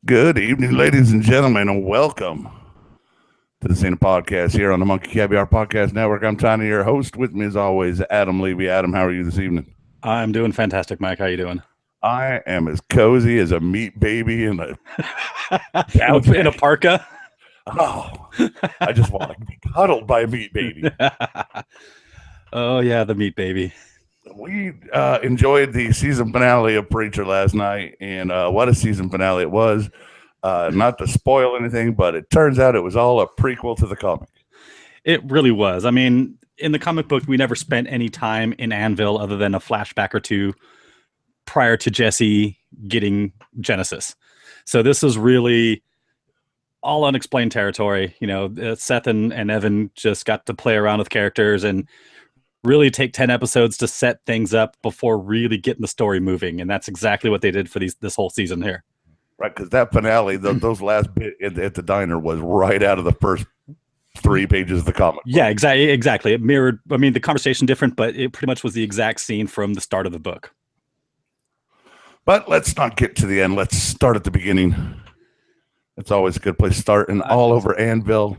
Good evening, ladies and gentlemen, and welcome to the Cena Podcast here on the Monkey Caviar Podcast Network. I'm Tiny, your host. With me, as always, Adam Levy. Adam, how are you this evening? I'm doing fantastic, Mike. How you doing? I am as cozy as a meat baby in a in a parka. Oh, I just want to be cuddled by a meat baby. Oh yeah, the meat baby. We enjoyed the season finale of Preacher last night, and what a season finale it was. Not to spoil anything, but it turns out it was all a prequel to the comic. It really was. I mean, in the comic book, we never spent any time in Anvil other than a flashback or two prior to Jesse getting Genesis. So this is really all unexplained territory. You know, Seth and Evan just got to play around with characters and really take 10 episodes to set things up before really getting the story moving. And that's exactly what they did for this whole season here. Right, because that finale, those last bit at the diner was right out of the first 3 pages of the comic. Yeah, exactly. It mirrored, I mean, the conversation different, but it pretty much was the exact scene from the start of the book. But let's not get to the end. Let's start at the beginning. It's always a good place to start. And all over Anvil,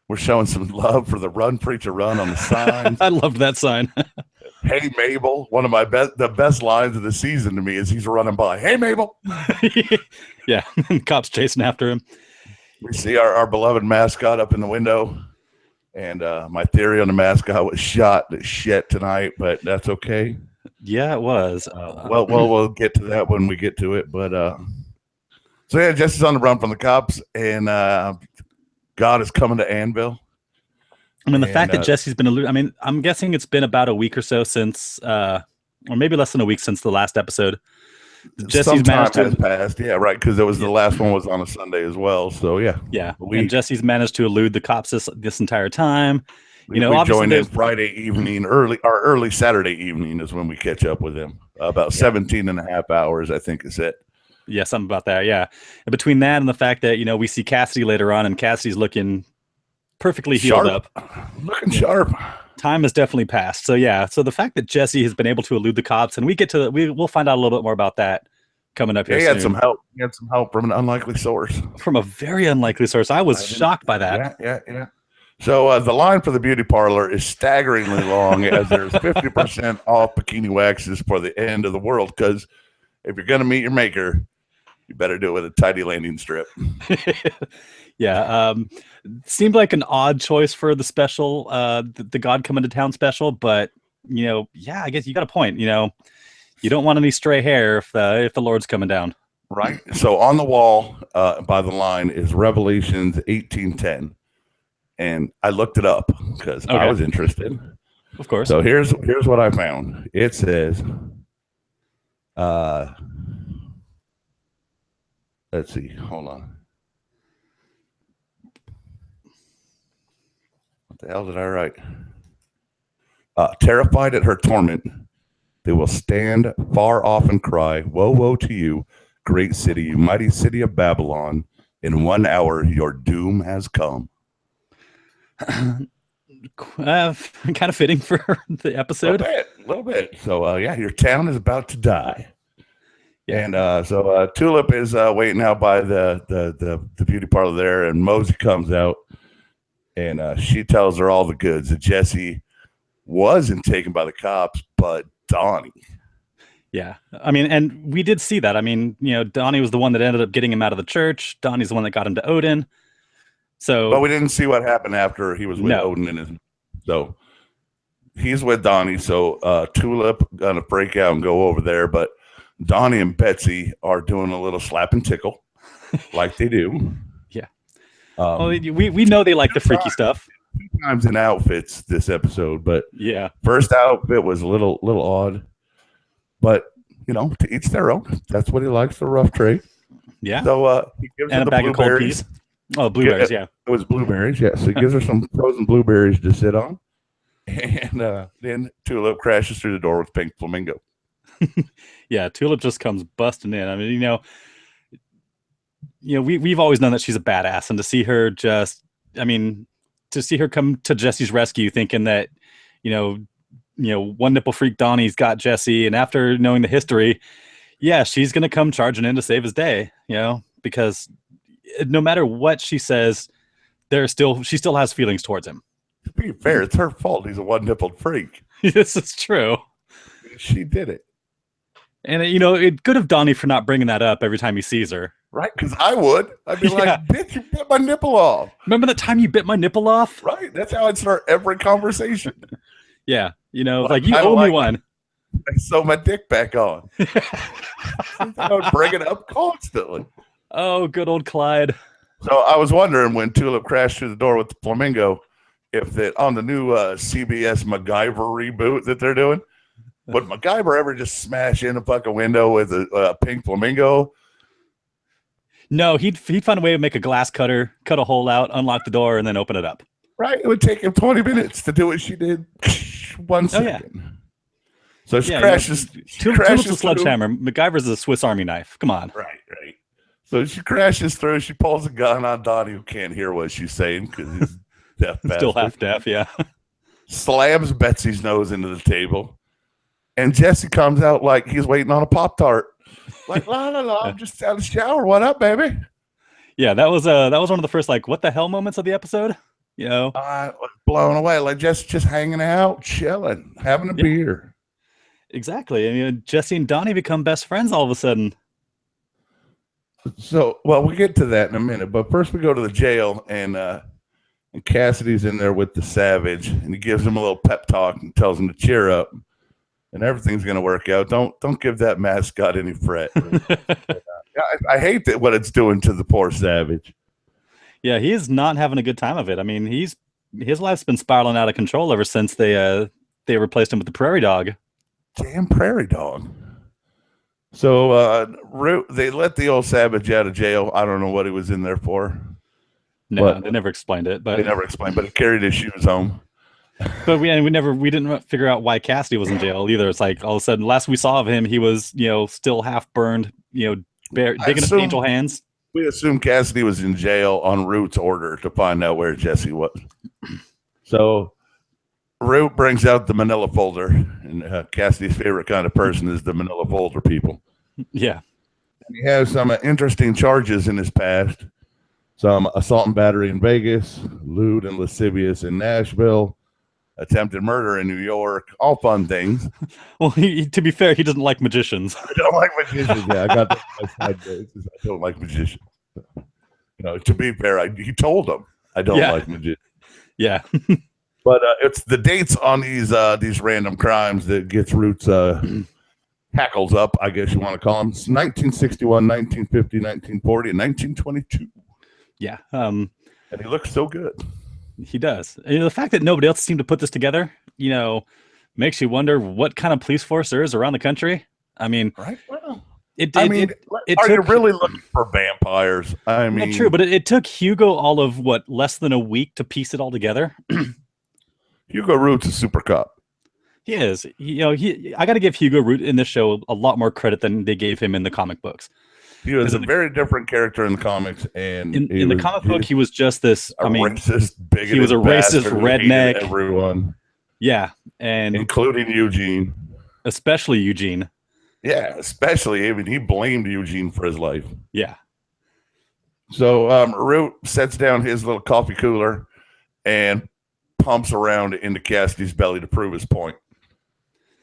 we're showing some love for the Run Preacher Run on the signs. I loved that sign. Hey, Mabel. One of the best lines of the season to me is he's running by. Hey, Mabel. Yeah, cops chasing after him. We see our beloved mascot up in the window. And my theory on the mascot was shot to shit tonight, but that's okay. Yeah, it was. Well, we'll get to that when we get to it. But so yeah, Jesse's on the run from the cops, and God is coming to Anvil. I mean, the fact that Jesse's been I mean, I'm guessing it's been about a week or so since, or maybe less than a week since the last episode. Jesse's managed to passed, yeah, right, because the last one was on a Sunday as well. So yeah, and Jesse's managed to elude the cops this entire time. You know, we joined in Friday evening, early Saturday evening is when we catch up with him. About 17 and a half hours, I think is it. Yeah, something about that. Yeah, and between that and the fact that we see Cassidy later on, and Cassidy's looking perfectly healed up, looking sharp. Time has definitely passed. So yeah, so the fact that Jesse has been able to elude the cops, and we'll find out a little bit more about that coming up here. He had some help. He had some help from an unlikely source. From a very unlikely source. I was shocked by that. Yeah. So the line for the beauty parlor is staggeringly long, as there's 50% off bikini waxes for the end of the world. Because if you're going to meet your maker, you better do it with a tidy landing strip. Yeah. Seemed like an odd choice for the special, the God Coming to Town special. But, yeah, I guess you got a point. You don't want any stray hair if the Lord's coming down. Right. So on the wall by the line is Revelations 18:10. And I looked it up because I was interested. Of course. So here's what I found. It says, let's see. Hold on. What the hell did I write? Terrified at her torment, they will stand far off and cry, "Woe, woe to you, great city, you mighty city of Babylon. In 1 hour, your doom has come." Kind of fitting for the episode. A little bit. So yeah, your town is about to die. Yeah. And so Tulip is waiting out by the beauty parlor there, and Mosey comes out, and she tells her all the goods that Jesse wasn't taken by the cops, but Donnie. Yeah, I mean, and we did see that. I mean, Donnie was the one that ended up getting him out of the church. Donnie's the one that got him to Odin. So, but we didn't see what happened after he was with Odin so he's with Donnie. So Tulip gonna break out and go over there, but Donnie and Betsy are doing a little slap and tickle, like they do. Yeah. Well, we know they like the freaky stuff. 2 times in outfits this episode, but yeah, first outfit was a little odd, but to each their own. That's what he likes, the rough trade. Yeah. So he gives her the bag of cold peas. Oh, blueberries, yeah. It was blueberries, yeah. So he gives her some frozen blueberries to sit on. And then Tulip crashes through the door with Pink Flamingo. Yeah, Tulip just comes busting in. I mean, we've always known that she's a badass. And to see her come to Jesse's rescue thinking that, one nipple freak Donnie's got Jesse. And after knowing the history, Yeah, she's gonna come charging in to save his day, because no matter what she says, she still has feelings towards him. To be fair, it's her fault. He's a one-nippled freak. This is true. She did it. And, it could have Donnie for not bringing that up every time he sees her. Right? Because I would. I'd be like, bitch, you bit my nipple off. Remember that time you bit my nipple off? Right. That's how I'd start every conversation. Yeah. Like you owe me one. I sew my dick back on. I would bring it up constantly. Oh, good old Clyde. So I was wondering when Tulip crashed through the door with the flamingo, if that on the new CBS MacGyver reboot that they're doing, would MacGyver ever just smash in a fucking window with a pink flamingo? No, he'd find a way to make a glass cutter, cut a hole out, unlock the door, and then open it up. Right? It would take him 20 minutes to do what she did. 1 second. Yeah. So she crashes. Tulip's a sledgehammer. MacGyver's a Swiss Army knife. Come on. Right. So she crashes through. She pulls a gun on Donnie, who can't hear what she's saying because he's deaf. Still half deaf, yeah. Slams Betsy's nose into the table. And Jesse comes out like he's waiting on a Pop-Tart. Like, la, la, la, I'm just out of the shower. What up, baby? Yeah, that was one of the first, what the hell moments of the episode. I was blown away. Like, just hanging out, chilling, having a beer. Exactly. Jesse and Donnie become best friends all of a sudden. So, well, we'll get to that in a minute. But first we go to the jail, and Cassidy's in there with the Savage, and he gives him a little pep talk and tells him to cheer up. And everything's going to work out. Don't give that mascot any fret. I hate that what it's doing to the poor Savage. Yeah, he is not having a good time of it. I mean, his life's been spiraling out of control ever since they replaced him with the prairie dog. Damn prairie dog. So they let the old Savage out of jail. I don't know what he was in there for. No, they never explained it. But they never explained. But he carried his shoes home. But we didn't figure out why Cassidy was in jail either. It's like all of a sudden, last we saw of him, he was still half burned, digging up angel hands. We assumed Cassidy was in jail on Root's order to find out where Jesse was. So Root brings out the Manila folder, and Cassidy's favorite kind of person is the Manila folder people. Yeah, and he has some interesting charges in his past: some assault and battery in Vegas, lewd and lascivious in Nashville, attempted murder in New York, all fun things. Well, to be fair, he doesn't like magicians. I don't like magicians. Yeah, I got that on my side. I don't like magicians. To be fair, he told him I don't like magicians. Yeah. But it's the dates on these random crimes that gets Root's hackles up, I guess you want to call them. It's 1961, 1950, 1940, and 1922. Yeah. And he looks so good. He does. The fact that nobody else seemed to put this together, makes you wonder what kind of police force there is around the country. I mean, right? Well, are you really looking for vampires? I mean, not true, but it took Hugo all of less than a week to piece it all together. Hugo Root's a super cop. He is. I got to give Hugo Root in this show a lot more credit than they gave him in the comic books. He was a very different character in the comics, and in the comic book, he was just this. Racist, bigoted. He was a racist redneck. Everyone, yeah, and including Eugene, especially Eugene. Yeah, especially. I mean, he blamed Eugene for his life. Yeah. So Root sets down his little coffee cooler and pumps around into Cassidy's belly to prove his point.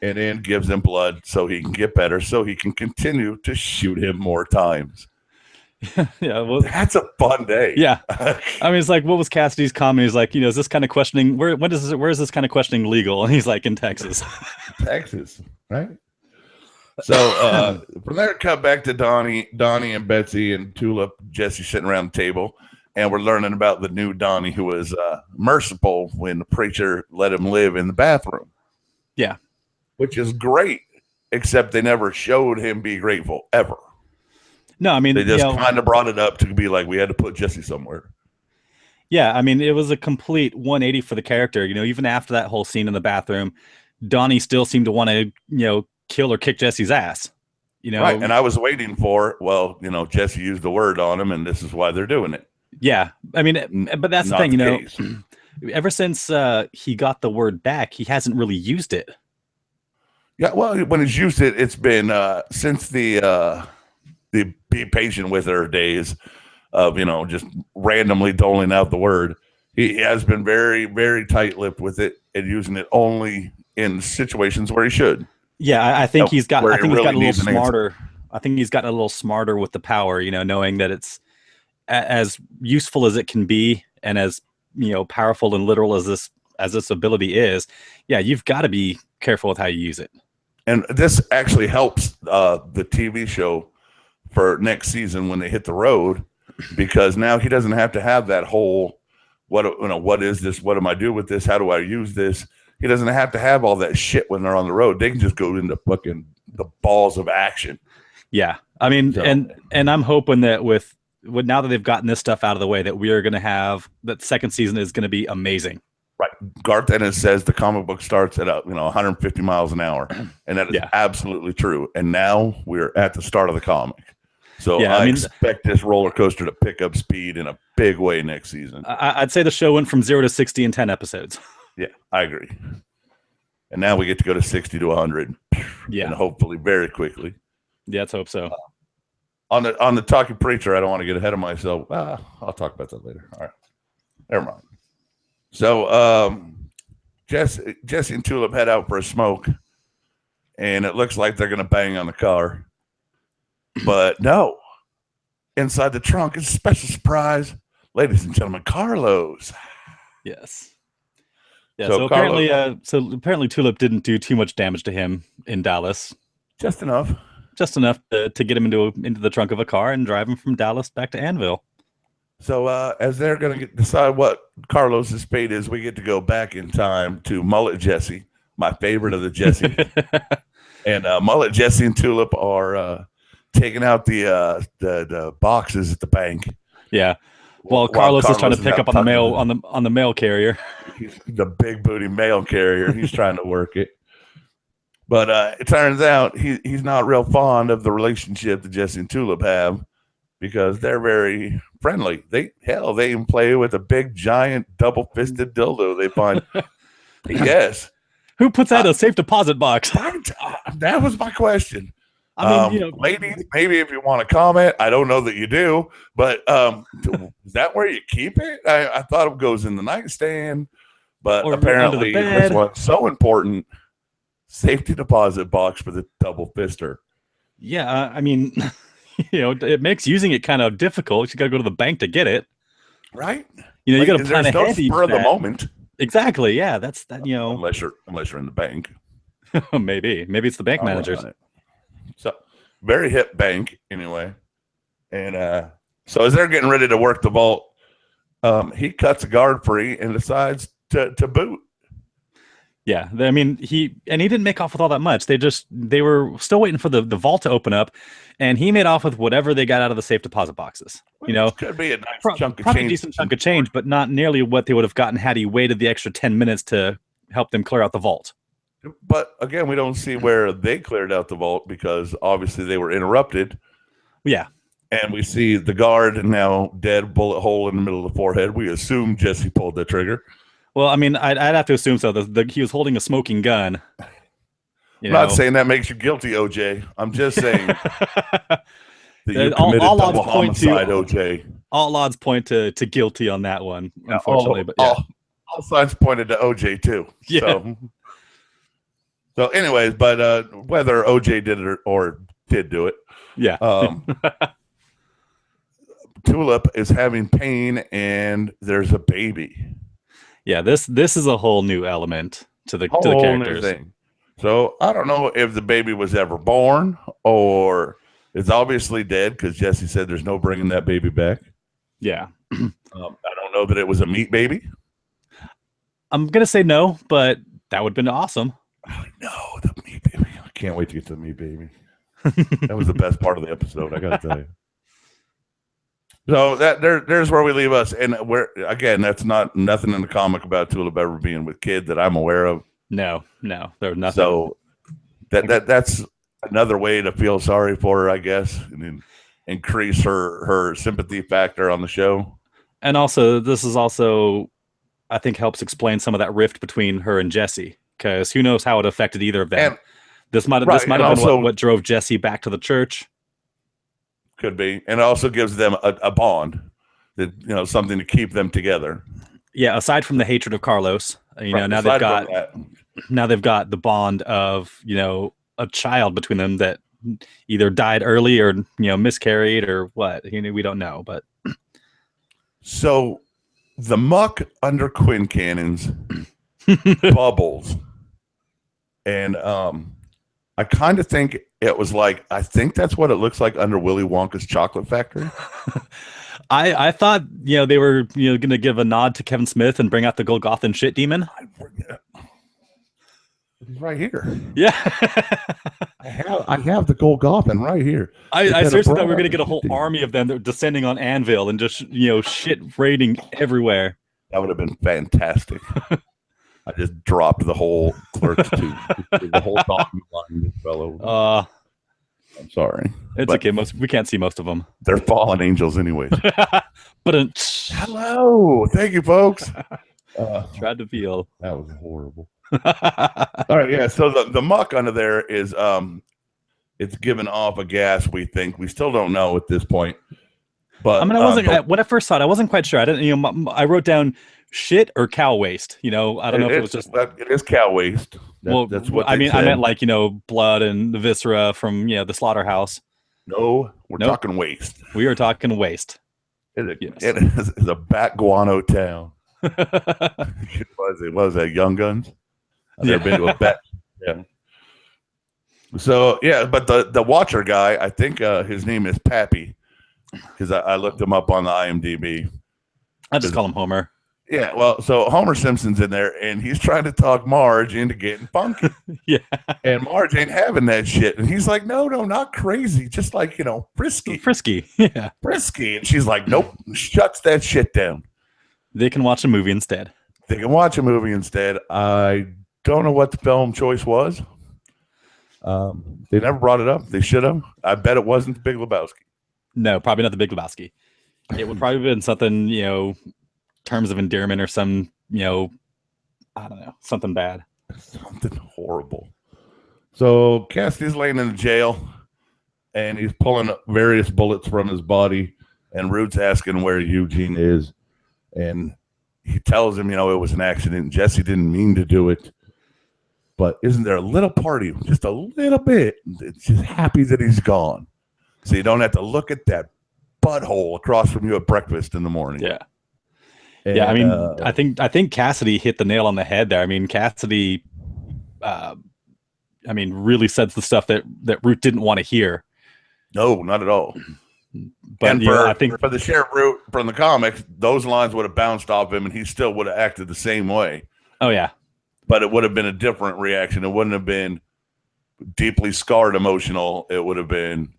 And then gives him blood so he can get better, so he can continue to shoot him more times. Yeah, well, that's a fun day. Yeah, I mean, it's like, what was Cassidy's comment? He's like, is this kind of questioning where is this kind of questioning legal? And he's like, in Texas. Texas, right? So from there, cut back to Donnie and Betsy and Tulip, Jesse sitting around the table, and we're learning about the new Donnie who was merciful when the preacher let him live in the bathroom. Yeah. Which is great, except they never showed him be grateful ever. No, I mean, they just kind of brought it up to be like, we had to put Jesse somewhere. Yeah, I mean, it was a complete 180 for the character. Even after that whole scene in the bathroom, Donnie still seemed to want to, kill or kick Jesse's ass. Right. And I was waiting for, Jesse used the word on him, and this is why they're doing it. Yeah, I mean, but that's the thing, ever since he got the word back, he hasn't really used it. Yeah, well, when he's used it, it's been since the be patient with her days of just randomly doling out the word. He has been very, very tight-lipped with it and using it only in situations where he should. Yeah, I think he's got. Where I he think he's really got a little needs an answer. smarter. I think he's gotten a little smarter with the power. Knowing that it's as useful as it can be, and as powerful and literal as this ability is. Yeah, you've got to be careful with how you use it. And this actually helps the TV show for next season when they hit the road, because now he doesn't have to have that whole what is this? What am I doing with this? How do I use this? He doesn't have to have all that shit when they're on the road. They can just go into fucking the balls of action. Yeah, I mean, so, and I'm hoping that with now that they've gotten this stuff out of the way, that we are going to have that second season is going to be amazing. Right. Garth Ennis says the comic book starts at 150 miles an hour, and that is absolutely true. And now we're at the start of the comic. So I expect this roller coaster to pick up speed in a big way next season. I'd say the show went from 0 to 60 in 10 episodes. Yeah, I agree. And now we get to go to 60 to 100. Yeah, and hopefully very quickly. Yeah, let's hope so. On the Talking Preacher, I don't want to get ahead of myself. I'll talk about that later. All right, never mind. So Jesse and Tulip head out for a smoke, and it looks like they're going to bang on the car. But no, inside the trunk is a special surprise. Ladies and gentlemen, Carlos. Yes. Yeah, so apparently Tulip didn't do too much damage to him in Dallas. Just enough. Just enough to get him into the trunk of a car and drive him from Dallas back to Anvil. So as they're going to decide what Carlos's fate is, we get to go back in time to Mullet Jesse, my favorite of the Jesse. And Mullet Jesse and Tulip are taking out the boxes at the bank. Yeah. While Carlos is trying to pick up on the mail carrier. He's the big booty mail carrier. He's trying to work it. But it turns out he's not real fond of the relationship that Jesse and Tulip have, because they're very friendly. They even play with a big, giant, double-fisted dildo they find. Yes. Who puts that in a safe deposit box? That was my question. I mean, ladies, maybe if you want to comment, I don't know that you do, but is that where you keep it? I thought it goes in the nightstand, but apparently this one's so important. Safety deposit box for the double fister. Yeah, I mean, it makes using it kind of difficult. You got to go to the bank to get it, right? You got to plan ahead. Spur of the moment. Exactly. Yeah, that's that. Unless you're in the bank. Maybe it's the bank managers. So very hip bank anyway. And so as they're getting ready to work the vault, he cuts a guard free and decides to boot. Yeah, I mean, he didn't make off with all that much. They were still waiting for the vault to open up, and he made off with whatever they got out of the safe deposit boxes. It could be a nice chunk of change. A decent chunk of change, but not nearly what they would have gotten had he waited the extra 10 minutes to help them clear out the vault. But again, we don't see where they cleared out the vault, because obviously they were interrupted. Yeah. And we see the guard now dead, bullet hole in the middle of the forehead. We assume Jesse pulled the trigger. Well, I mean, I'd have to assume so. He was holding a smoking gun. I'm not saying that makes you guilty, OJ. I'm just saying that you committed double homicide, OJ. All odds point to guilty on that one, unfortunately. All signs pointed to OJ too. Yeah. So anyways, but whether OJ did it or did do it, yeah. Tulip is having pain, and there's a baby. Yeah, this is a whole new element to the characters. Thing. So I don't know if the baby was ever born or is obviously dead, because Jesse said there's no bringing that baby back. Yeah. I don't know that it was a meat baby. I'm going to say no, but that would have been awesome. No, the meat baby. I can't wait to get to the meat baby. That was the best part of the episode, I got to tell you. So there's where we leave us, and that's nothing in the comic about Tulip ever being with kid that I'm aware of. No, there's nothing. So that's another way to feel sorry for her, I guess, and increase her sympathy factor on the show. And also, this is also, I think, helps explain some of that rift between her and Jesse, because who knows how it affected either of them. This might Right, this might and have been also- what drove Jesse back to the church. Could be, and it also gives them a bond, that something to keep them together. Yeah, aside from the hatred of Carlos, Right, now aside from that, they've got the bond of a child between them that either died early or miscarried or what. We don't know, but so the muck under Quinn Cannon's bubbles, and I kind of think it was like, I think that's what it looks like under Willy Wonka's chocolate factory. I thought they were going to give a nod to Kevin Smith and bring out the Golgothan shit demon. He's right here. Yeah. I have the Golgothan right here. I seriously thought we were going to get a whole army of them that were descending on Anvil and just shit raining everywhere. That would have been fantastic. I just dropped the whole Clerks 2, the whole talking line fellow. I'm sorry. It's okay. We can't see most of them. They're fallen angels anyways. But hello. Thank you, folks. Tried to feel. That was horrible. All right, yeah. So the muck under there is it's giving off a gas, we think. We still don't know at this point. But I mean, I wasn't when I first saw it, I wasn't quite sure. I didn't I wrote down shit or cow waste. I don't know if it was just it is cow waste. That's what I meant like blood and the viscera from the slaughterhouse. No, we're talking waste. We are talking waste. It is a bat guano town. It was a Young Guns. I've never been to a bat. Yeah. So but the Watcher guy, I think his name is Pappy, because I looked him up on the IMDb. I just call him Homer. Yeah, well, so Homer Simpson's in there, and he's trying to talk Marge into getting funky. Yeah. And Marge ain't having that shit. And he's like, no, not crazy. Just like, frisky. Frisky. Yeah. Frisky. And she's like, nope, shuts that shit down. They can watch a movie instead. I don't know what the film choice was. They never brought it up. They should have. I bet it wasn't The Big Lebowski. No, probably not The Big Lebowski. It would probably have been something, Terms of Endearment or some, I don't know, something bad. Something horrible. So Cassidy's laying in the jail, and he's pulling up various bullets from his body, and Rude's asking where Eugene is, and he tells him, it was an accident. Jesse didn't mean to do it, but isn't there a little party, just a little bit, it's just happy that he's gone, so you don't have to look at that butthole across from you at breakfast in the morning. Yeah. And, I mean, I think Cassidy hit the nail on the head there. I mean, Cassidy, really says the stuff that Root didn't want to hear. No, not at all. But I think for the Sheriff Root from the comics, those lines would have bounced off him, and he still would have acted the same way. Oh yeah, but it would have been a different reaction. It wouldn't have been deeply scarred, emotional. It would have been,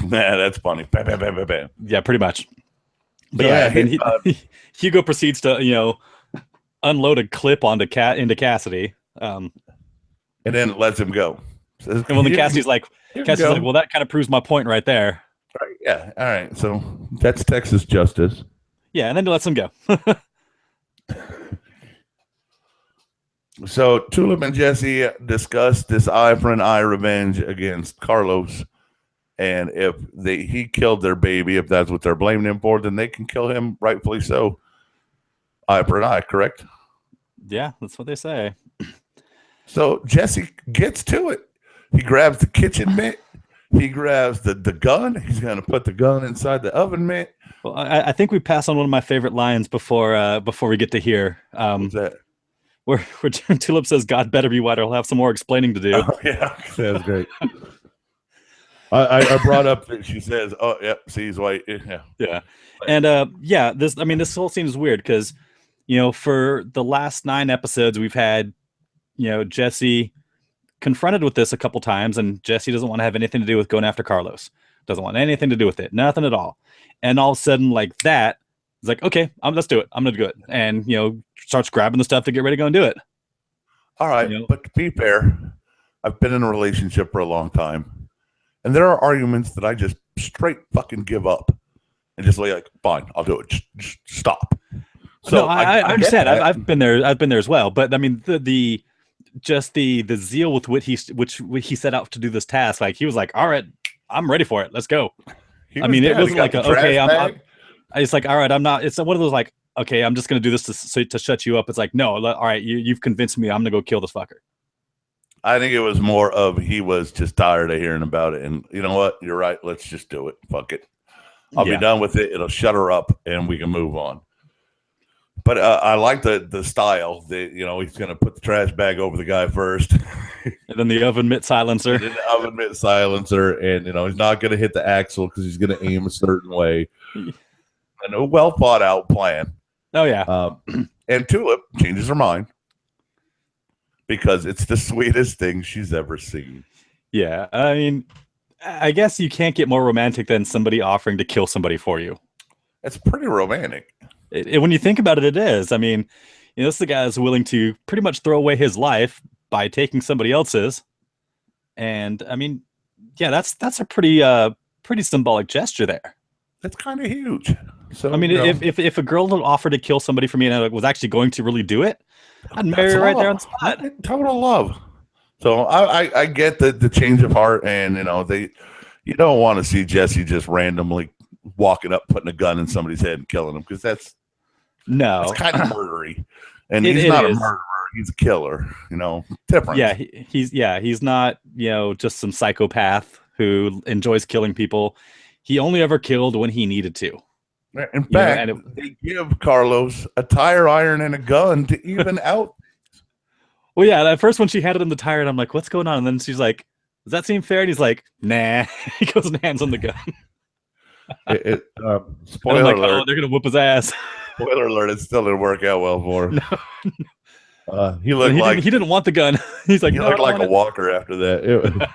man, that's funny. Bam, bam, bam, bam, bam. Yeah, pretty much. But Hugo proceeds to unload a clip into Cassidy, and then it lets him go. Says, and then Cassidy's like, well, that kind of proves my point right there. Right. Yeah. All right. So that's Texas justice. Yeah, and then he lets him go. So Tulip and Jesse discuss this eye for an eye revenge against Carlos. And if he killed their baby, if that's what they're blaming him for, then they can kill him, rightfully so. Eye for an eye, correct? Yeah, that's what they say. So Jesse gets to it. He grabs the kitchen mitt. He grabs the gun. He's going to put the gun inside the oven mitt. Well, I think we passed on one of my favorite lines before we get to here. What's that? Where Tulip says, "God better be white, or I'll have some more explaining to do." Oh, yeah, that's great. I brought up that she says, "Oh, yeah, see, he's white." Yeah, and this whole scene is weird because, for the last 9 episodes, we've had, Jesse confronted with this a couple times, and Jesse doesn't want to have anything to do with going after Carlos. Doesn't want anything to do with it, nothing at all. And all of a sudden, like that, it's like, okay, let's do it. I'm gonna do it, and starts grabbing the stuff to get ready to go and do it. All right, but to be fair, I've been in a relationship for a long time. And there are arguments that I just straight fucking give up and just like, fine, I'll do it. Just stop. So no, I understand. I've been there. I've been there as well. But I mean, the just the zeal with which he set out to do this task. Like he was like, all right, I'm ready for it. Let's go. I mean, it wasn't like, okay, it's like, all right, I'm not. It's one of those like, okay, I'm just gonna do this to shut you up. It's like, no, all right, you've convinced me. I'm gonna go kill this fucker. I think it was more of he was just tired of hearing about it, and you know what? You're right. Let's just do it. Fuck it. I'll be done with it. It'll shut her up, and we can move on. But I like the style that, you know, he's going to put the trash bag over the guy first. And then the oven mitt silencer. And you know, he's not going to hit the axle because he's going to aim a certain way. And a well thought out plan. Oh, yeah. And Tulip changes her mind because it's the sweetest thing she's ever seen. Yeah. I mean, I guess you can't get more romantic than somebody offering to kill somebody for you. It's pretty romantic. When you think about it, it is. I mean, you know, this is the guy that's willing to pretty much throw away his life by taking somebody else's. And I mean, yeah, that's a pretty symbolic gesture there. That's kind of huge. So I mean, if a girl would offer to kill somebody for me and I was actually going to really do it, I'd marry her right there on the spot. Total love. So I get the change of heart, and you know, you don't want to see Jesse just randomly walking up, putting a gun in somebody's head and killing them, because that's kind of murdery. And he's not a murderer; he's a killer. You know, different. Yeah, he's not, you know, just some psychopath who enjoys killing people. He only ever killed when he needed to. In fact, they give Carlos a tire iron and a gun to even out. Well, yeah, at first when she handed him the tire, I'm like, what's going on? And then she's like, does that seem fair? And he's like, nah. He goes and hands on the gun. Spoiler like, alert. oh, they're going to whoop his ass. Spoiler alert, it still didn't work out well for him. No. He didn't want the gun. He's like, he looked like a walker after that.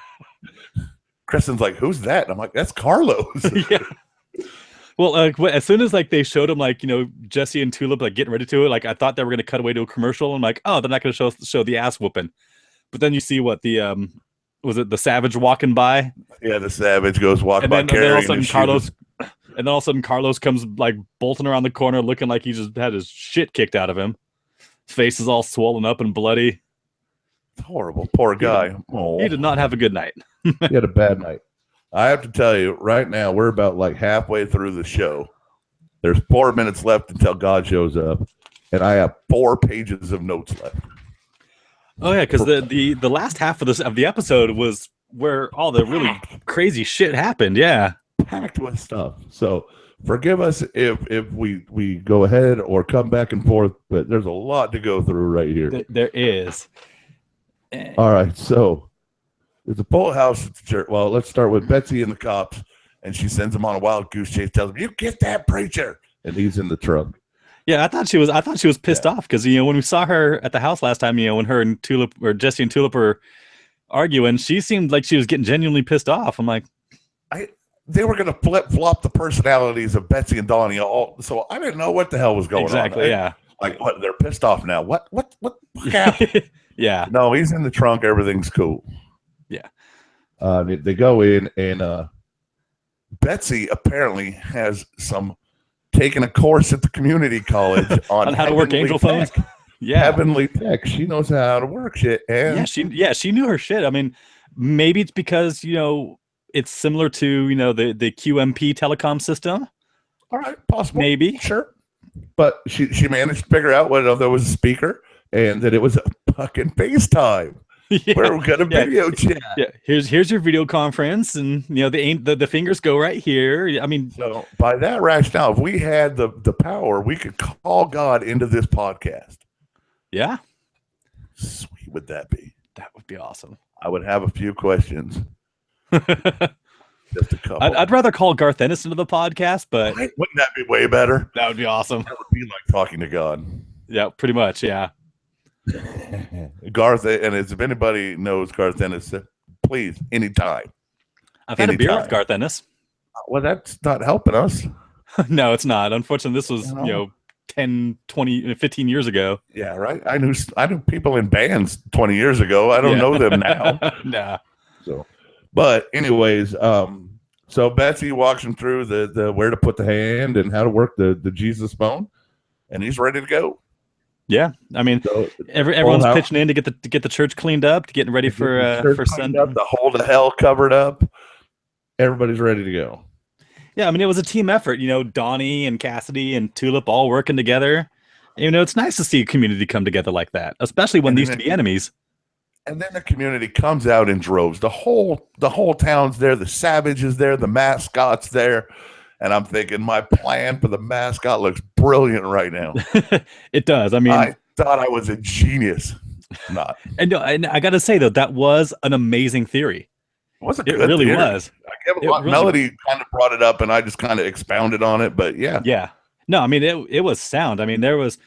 Kristen's like, who's that? And I'm like, that's Carlos. Yeah. Well, as soon as like they showed him, like, you know, Jesse and Tulip like getting ready to it, like I thought they were going to cut away to a commercial. I'm like, oh, they're not going to show the ass whooping. But then you see what the was it the Savage walking by? Yeah, the Savage goes walking by, and then all of a sudden Carlos comes like bolting around the corner, looking like he just had his shit kicked out of him. His face is all swollen up and bloody. It's horrible, poor guy. He did not have a good night. He had a bad night. I have to tell you, right now, we're about like halfway through the show. There's 4 minutes left until God shows up, and I have 4 pages of notes left. Oh yeah, because the last half of the episode was where all the really crazy shit happened. Yeah, packed with stuff. So forgive us if we go ahead or come back and forth, but there's a lot to go through right here. There is. All right, so. There's a full house at the church. Well, let's start with Betsy and the cops, and she sends him on a wild goose chase. Tells him, "You get that preacher," and he's in the trunk. Yeah, I thought she was pissed off because, you know, when we saw her at the house last time, you know, when her and Tulip or Jesse and Tulip were arguing, she seemed like she was getting genuinely pissed off. I'm like, they were going to flip flop the personalities of Betsy and Donnie, so I didn't know what the hell was going on. Exactly. Yeah. Like, what? They're pissed off now. What happened? Yeah. No, he's in the trunk. Everything's cool. Yeah. They go in, and Betsy apparently has taken a course at the community college on how to work angel phones. Yeah, heavenly tech. She knows how to work shit. And she knew her shit. I mean, maybe it's because, you know, it's similar to, you know, the QMP telecom system. All right, possible. Maybe, sure, but she managed to figure out whether there was a speaker and that it was a fucking FaceTime. Yeah, we're gonna video chat. Yeah, here's your video conference, and you know the fingers go right here. I mean, so by that rationale, if we had the power, we could call God into this podcast. Yeah, sweet would that be? That would be awesome. I would have a few questions. Just a couple. I'd rather call Garth Ennis into the podcast, but wouldn't that be way better? That would be awesome. That would be like talking to God. Yeah, pretty much. Yeah. Garth, and if anybody knows Garth Ennis, please, anytime. I've had a beer with Garth Ennis. Well, that's not helping us. No, it's not. Unfortunately, this was, 10, 20, 15 years ago. Yeah, right. I knew people in bands 20 years ago. I don't know them now. Nah. So, but anyways, so Betsy walks him through the where to put the hand and how to work the Jesus phone, and he's ready to go. Yeah, I mean, So, everyone's house. pitching in to get the church cleaned up, to getting ready for Cleaned Sunday. up, the hole to hell covered up. Everybody's ready to go. Yeah, I mean, it was a team effort. Donnie and Cassidy and Tulip all working together. It's nice to see a community come together like that, especially when they used to be enemies. And then the community comes out in droves. The whole town's there. The Savage is there. The mascot's there. And I'm thinking my plan for the mascot looks brilliant right now. It does. I mean, I thought I was a genius. Not. And I got to say, though, that was an amazing theory. It really theory. Was. I gave a lot. Melody kind of brought it up, and I just kind of expounded on it. But yeah. Yeah. No, I mean, it was sound. I mean, there was,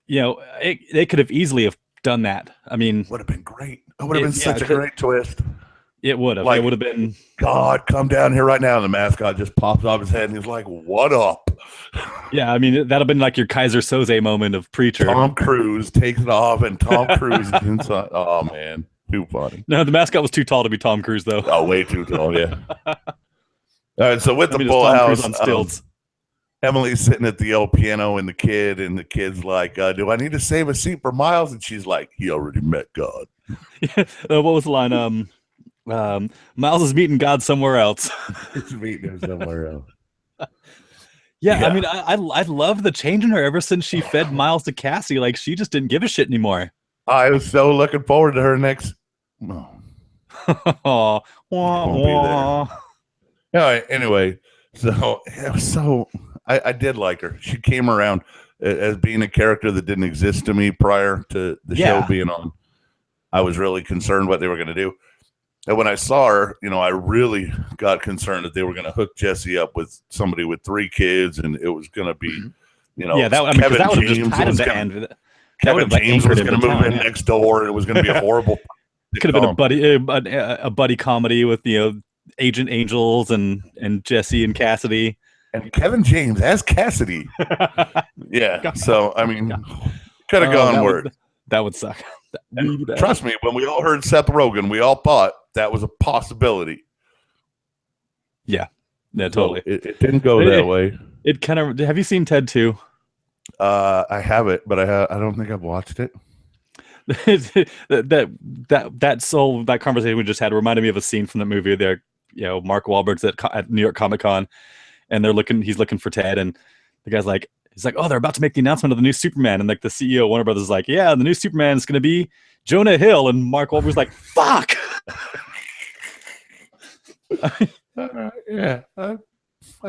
they could have easily have done that. I mean, would have been great. It would have been such a great twist. It would have. It would have been. God, come down here right now. And the mascot just pops off his head and he's like, "What up?" Yeah, I mean, that'd have been like your Kaiser Soze moment of Preacher. Tom Cruise takes it off and Tom Cruise is inside. Oh, man. Too funny. No, the mascot was too tall to be Tom Cruise, though. Oh, way too tall, yeah. All right, so with the full Tom house, Cruise on stilts. Emily's sitting at the old piano and the kid's like, do I need to save a seat for Miles? And she's like, he already met God. What was the line? Miles is meeting God somewhere else. He's meeting him somewhere else. Yeah, I mean, I love the change in her ever since she fed Miles to Cassie. Like, she just didn't give a shit anymore. I was so looking forward to her next. Oh, all right. Anyway, so I did like her. She came around as being a character that didn't exist to me prior to the show being on. I was really concerned what they were going to do. And when I saw her, I really got concerned that they were going to hook Jesse up with somebody with 3 kids, and it was going to be, that would have just tied him to end. Kevin James was going to move in next door, and it was going to be a horrible. It could have been a buddy comedy with Agent Angels and Jesse and Cassidy, and Kevin James as Cassidy. Yeah, so I mean, could have gone worse. That would suck. Trust me, when we all heard Seth Rogen, we all thought that was a possibility. Yeah, totally. So it didn't go that way. It kind of. Have you seen Ted 2? I have it, but I don't think I've watched it. that conversation we just had reminded me of a scene from the movie. There, Mark Wahlberg's at New York Comic Con, and he's looking for Ted, and the guy's like. He's like, oh, they're about to make the announcement of the new Superman. And like the CEO of Warner Brothers is like, yeah, the new Superman is going to be Jonah Hill. And Mark Wahlberg's like, fuck. Yeah, I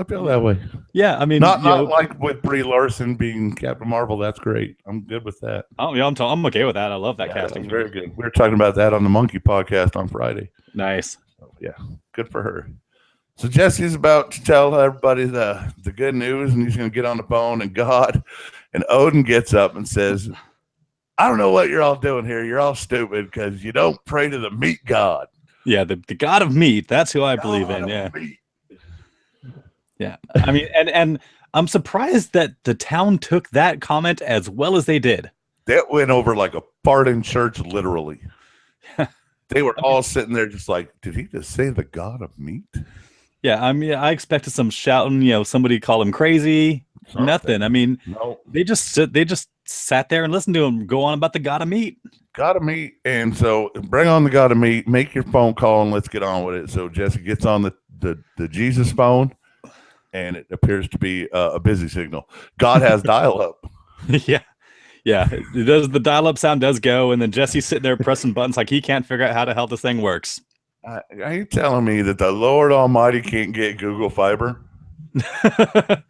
feel that way. Yeah, I mean, not like with Brie Larson being Captain Marvel. That's great. I'm good with that. Oh yeah, I'm okay with that. I love that casting. Very good. We were talking about that on the Monkey podcast on Friday. Nice. So, yeah, good for her. So Jesse's about to tell everybody the good news, and he's going to get on the phone, and Odin gets up and says, I don't know what you're all doing here. You're all stupid because you don't pray to the meat god. Yeah, the god of meat. That's who I believe in. Yeah. Meat. Yeah. I mean, and I'm surprised that the town took that comment as well as they did. That went over like a fart in church, literally. They were all sitting there just like, did he just say the god of meat? Yeah, I mean, I expected some shouting, somebody call him crazy. Nothing. I mean, they just sat there and listened to him go on about the god of meat. God of meat. And so bring on the god of meat, make your phone call, and let's get on with it. So Jesse gets on the Jesus phone, and it appears to be a busy signal. God has dial-up. Yeah. It does. The dial-up sound does go, and then Jesse's sitting there pressing buttons like he can't figure out how the hell this thing works. Are you telling me that the Lord Almighty can't get Google Fiber? At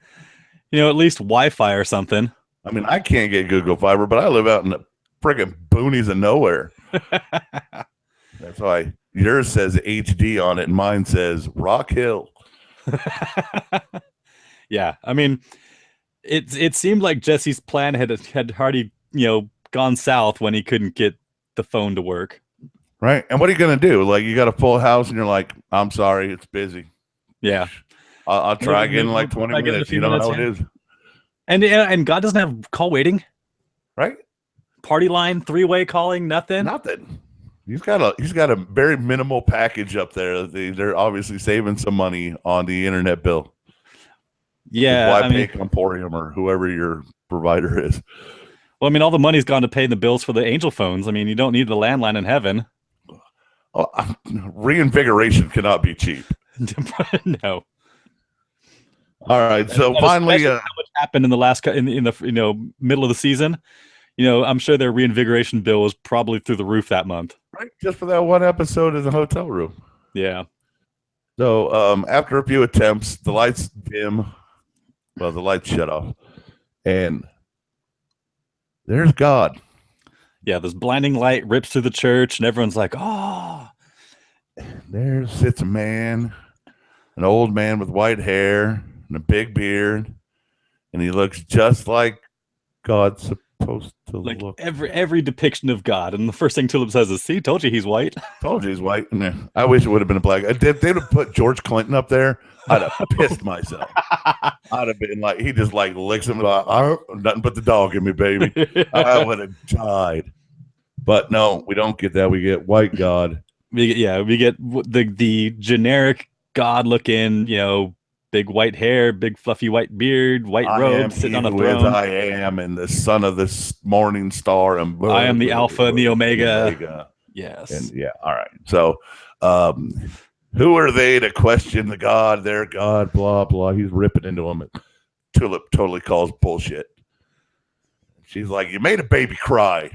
least Wi-Fi or something. I mean, I can't get Google Fiber, but I live out in the friggin' boonies of nowhere. That's why yours says HD on it, and mine says Rock Hill. Yeah, I mean, it seemed like Jesse's plan had already gone south when he couldn't get the phone to work. Right. And what are you going to do? Like, you got a full house and you're like, I'm sorry, it's busy. Yeah. I'll try again in like 20 minutes. You know how it is. And God doesn't have call waiting. Right. Party line, 3-way calling, nothing. He's got a very minimal package up there. They're obviously saving some money on the internet bill. Yeah. Why pay Emporium or whoever your provider is? Well, I mean, all the money's gone to paying the bills for the angel phones. I mean, you don't need the landline in heaven. Oh, reinvigoration cannot be cheap. No. All right, so finally, how much happened in the last in the middle of the season? I'm sure their reinvigoration bill was probably through the roof that month. right, just for that one episode in the hotel room. Yeah. So after a few attempts, the lights dim. Well, the lights shut off, and there's God. Yeah, this blinding light rips through the church, and everyone's like, "Oh!" There sits a man, an old man with white hair and a big beard, and he looks just like God's supposed to look. Every depiction of God, and the first thing Tulip says is, "See, told you he's white." Told you he's white. And I wish it would have been a black. If they'd have put George Clinton up there, I'd have pissed myself. I'd have been like, he just like licks him like, nothing but the dog in me, baby. I would have died. But no, we don't get that. We get white God. We get the generic God looking, big white hair, big fluffy white beard, white robe, sitting on a throne. I am, and the son of this morning star, and I am the Alpha and the Omega. Yes. And yeah, all right. So, who are they to question the God, their God, blah, blah. He's ripping into them. And Tulip totally calls bullshit. She's like, you made a baby cry.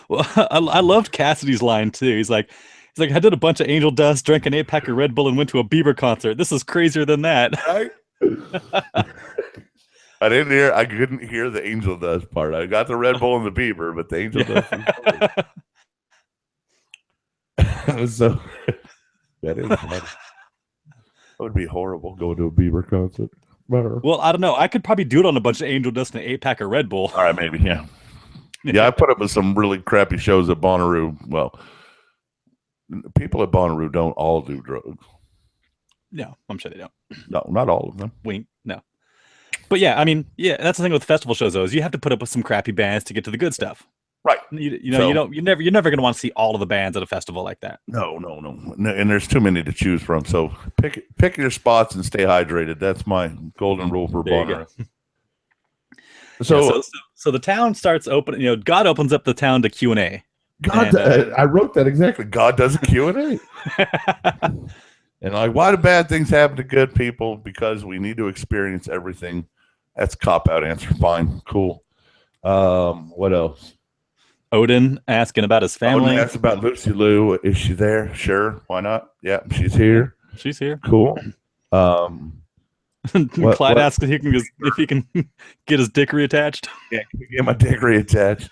Well, I loved Cassidy's line, too. He's like, I did a bunch of angel dust, drank an 8-pack of Red Bull, and went to a Bieber concert. This is crazier than that. Right? I couldn't hear the angel dust part. I got the Red Bull and the Bieber, but the angel dust. So that is funny. That would be horrible going to a Bieber concert. Well, I don't know. I could probably do it on a bunch of angel dust and an 8-pack of Red Bull. All right, maybe, yeah. Yeah, I put up with some really crappy shows at Bonnaroo. Well, people at Bonnaroo don't all do drugs. No, I'm sure they don't. No, not all of them. Wink, no. But yeah, I mean, that's the thing with festival shows, though, is you have to put up with some crappy bands to get to the good stuff. Right. You're never going to want to see all of the bands at a festival like that. No. And there's too many to choose from. So pick your spots and stay hydrated. That's my golden rule for Bonnaroo. So the town starts opening. God opens up the town to Q&A. I wrote that exactly. God does a Q&A. And like, why do bad things happen to good people? Because we need to experience everything. That's cop-out answer. Fine. Cool. What else? Odin asking about his family. Odin asks about Lucy Liu. Is she there? Sure. Why not? Yeah, she's here. She's here. Cool. Clyde asks if he can get his dick reattached. Yeah, can get my dick reattached.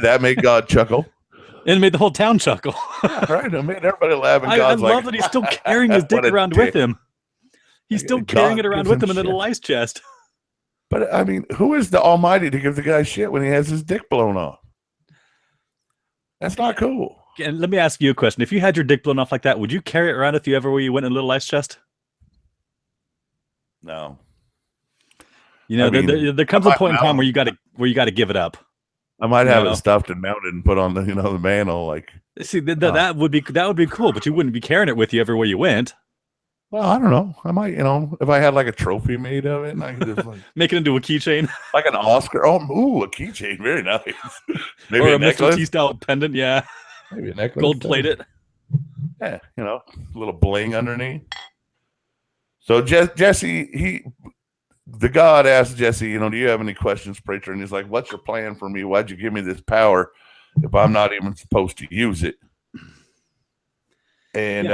That made God chuckle. And it made the whole town chuckle. Yeah, right. I made everybody laugh. And I love that he's still carrying his dick around with him. He's still carrying it around with him in a little ice chest. But I mean, who is the Almighty to give the guy shit when he has his dick blown off? That's not cool. And let me ask you a question. If you had your dick blown off like that, would you carry it around if you ever went in a little ice chest? No. There comes a point in time where you got to give it up. I might have it stuffed and mounted and put on the the mantle. Like, see, that would be cool, but you wouldn't be carrying it with you everywhere you went. Well, I don't know. I might, if I had like a trophy made of it, and I could just make it into a keychain, like an Oscar. Oh, a keychain, very nice. Maybe or a necklace. Mr. T style pendant, yeah. Maybe a necklace. Gold plated. Yeah, a little bling underneath. So Jesse, the God asked Jesse, do you have any questions, preacher? And he's like, what's your plan for me? Why'd you give me this power if I'm not even supposed to use it? And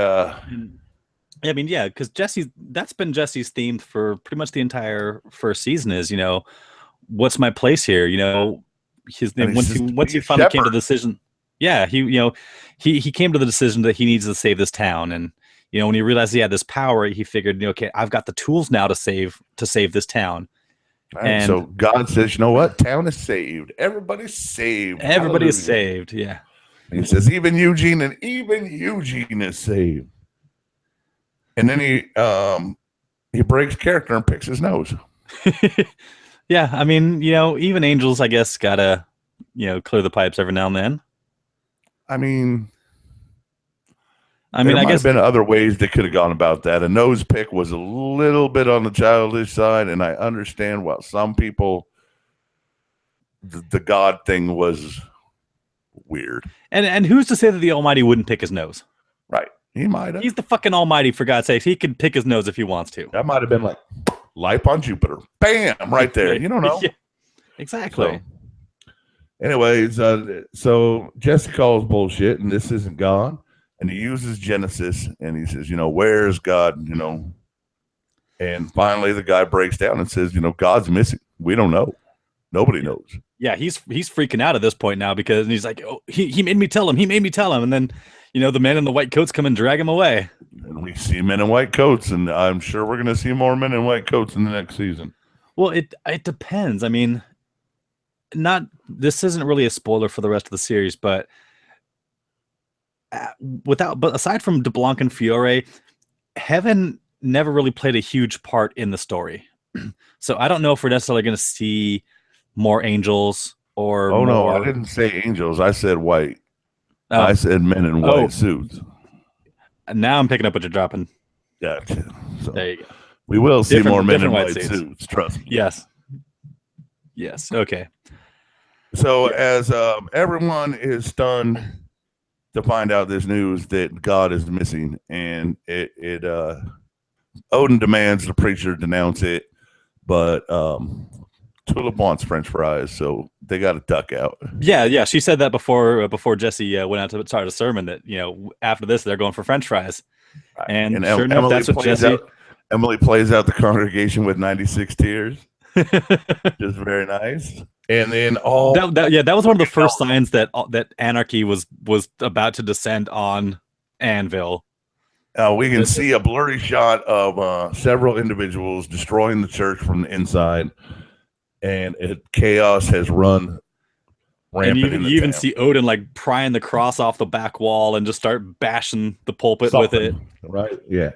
because that's been Jesse's theme for pretty much the entire first season is, what's my place here? His name once he finally came to the decision. Yeah, he came to the decision that he needs to save this town, and when he realized he had this power, he figured, okay, I've got the tools now to save this town. Right, and so God says, you know what? Town is saved. Everybody's saved. Everybody is saved. Yeah. And he says, even Eugene is saved. And then he breaks character and picks his nose. Yeah, I mean, even angels, I guess, gotta clear the pipes every now and then. I mean, I guess have been other ways they could have gone about that. A nose pick was a little bit on the childish side, and I understand what some people the God thing was weird. And who's to say that the Almighty wouldn't pick his nose? Right. He might have. He's the fucking Almighty, for God's sakes. He can pick his nose if he wants to. That might have been like life on Jupiter. Bam! Right there. You don't know. Yeah, exactly. So, anyways, so Jesse calls bullshit, and this isn't God. And he uses Genesis, and he says, where's God? And finally the guy breaks down and says, God's missing. We don't know. Nobody knows. Yeah, he's freaking out at this point now because he's like, oh, he made me tell him. He made me tell him. And then, the men in the white coats come and drag him away. And we see men in white coats, and I'm sure we're going to see more men in white coats in the next season. Well, it depends. I mean, this isn't really a spoiler for the rest of the series, but aside from DeBlanc and Fiore, heaven never really played a huge part in the story. So I don't know if we're necessarily going to see more angels or no, I didn't say angels. I said white. I said men in white suits. Now I'm picking up what you're dropping. Gotcha. So there you go. We will see more men in white suits. Trust me. Yes. Okay. So as everyone is stunned to find out this news that God is missing, and Odin demands the preacher denounce it, but Tulip wants French fries, so they got to duck out. Yeah. She said that before Jesse went out to start a sermon that after this they're going for French fries, and sure enough, that's what Jesse. Emily plays out the congregation with 96 tears. Just very nice. And then that was one of the first signs that anarchy was about to descend on Anvil. We can see a blurry shot of several individuals destroying the church from the inside, and chaos has run rampant. And you even see Odin like prying the cross off the back wall and just start bashing the pulpit with it. Right? Yeah.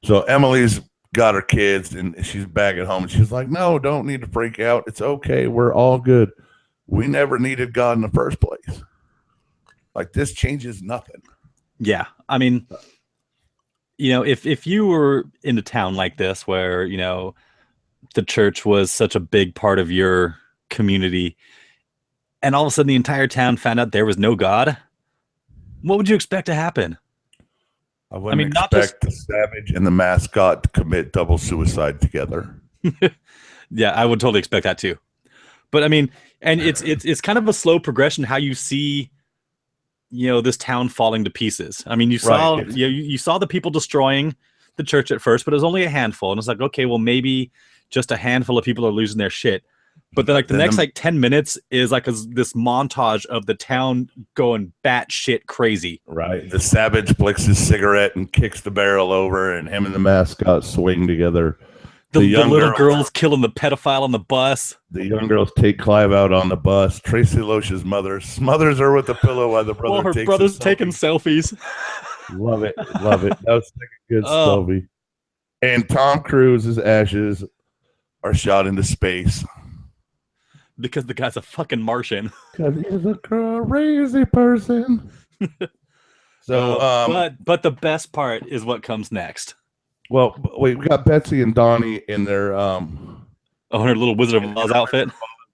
So Emily's got her kids, and she's back at home, and she's like, "No, don't need to freak out. It's okay. We're all good. We never needed God in the first place. Like, this changes nothing." Yeah, I mean, if you were in a town like this where the church was such a big part of your community, and all of a sudden the entire town found out there was no God, what would you expect to happen? I wouldn't expect the Savage and the mascot to commit double suicide together. Yeah, I would totally expect that too. But I mean, and it's kind of a slow progression how you see, this town falling to pieces. I mean, you saw you saw the people destroying the church at first, but it was only a handful, and it's like, okay, well, maybe just a handful of people are losing their shit. But then, the next 10 minutes is like this montage of the town going batshit crazy. Right. The Savage flicks his cigarette and kicks the barrel over, and him and the mascot swing together. The little girls killing the pedophile on the bus. The young girls take Clive out on the bus. Tracy Loesch's mother smothers her with a pillow while the brother takes brother's taking selfies. Love it. That was like a good selfie. And Tom Cruise's ashes are shot into space. Because the guy's a fucking Martian. Because he's a crazy person. So, but the best part is what comes next. Well, wait, we got Betsy and Donnie in their her little Wizard of Oz outfit.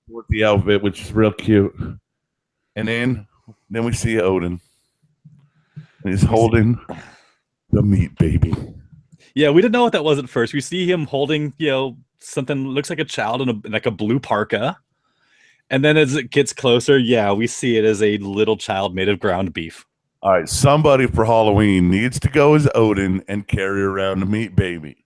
With the outfit, which is real cute. And then we see Odin. And he's holding the meat baby. Yeah, we didn't know what that was at first. We see him holding, something looks like a child in like a blue parka. And then as it gets closer, we see it as a little child made of ground beef. All right, somebody for Halloween needs to go as Odin and carry around the meat baby.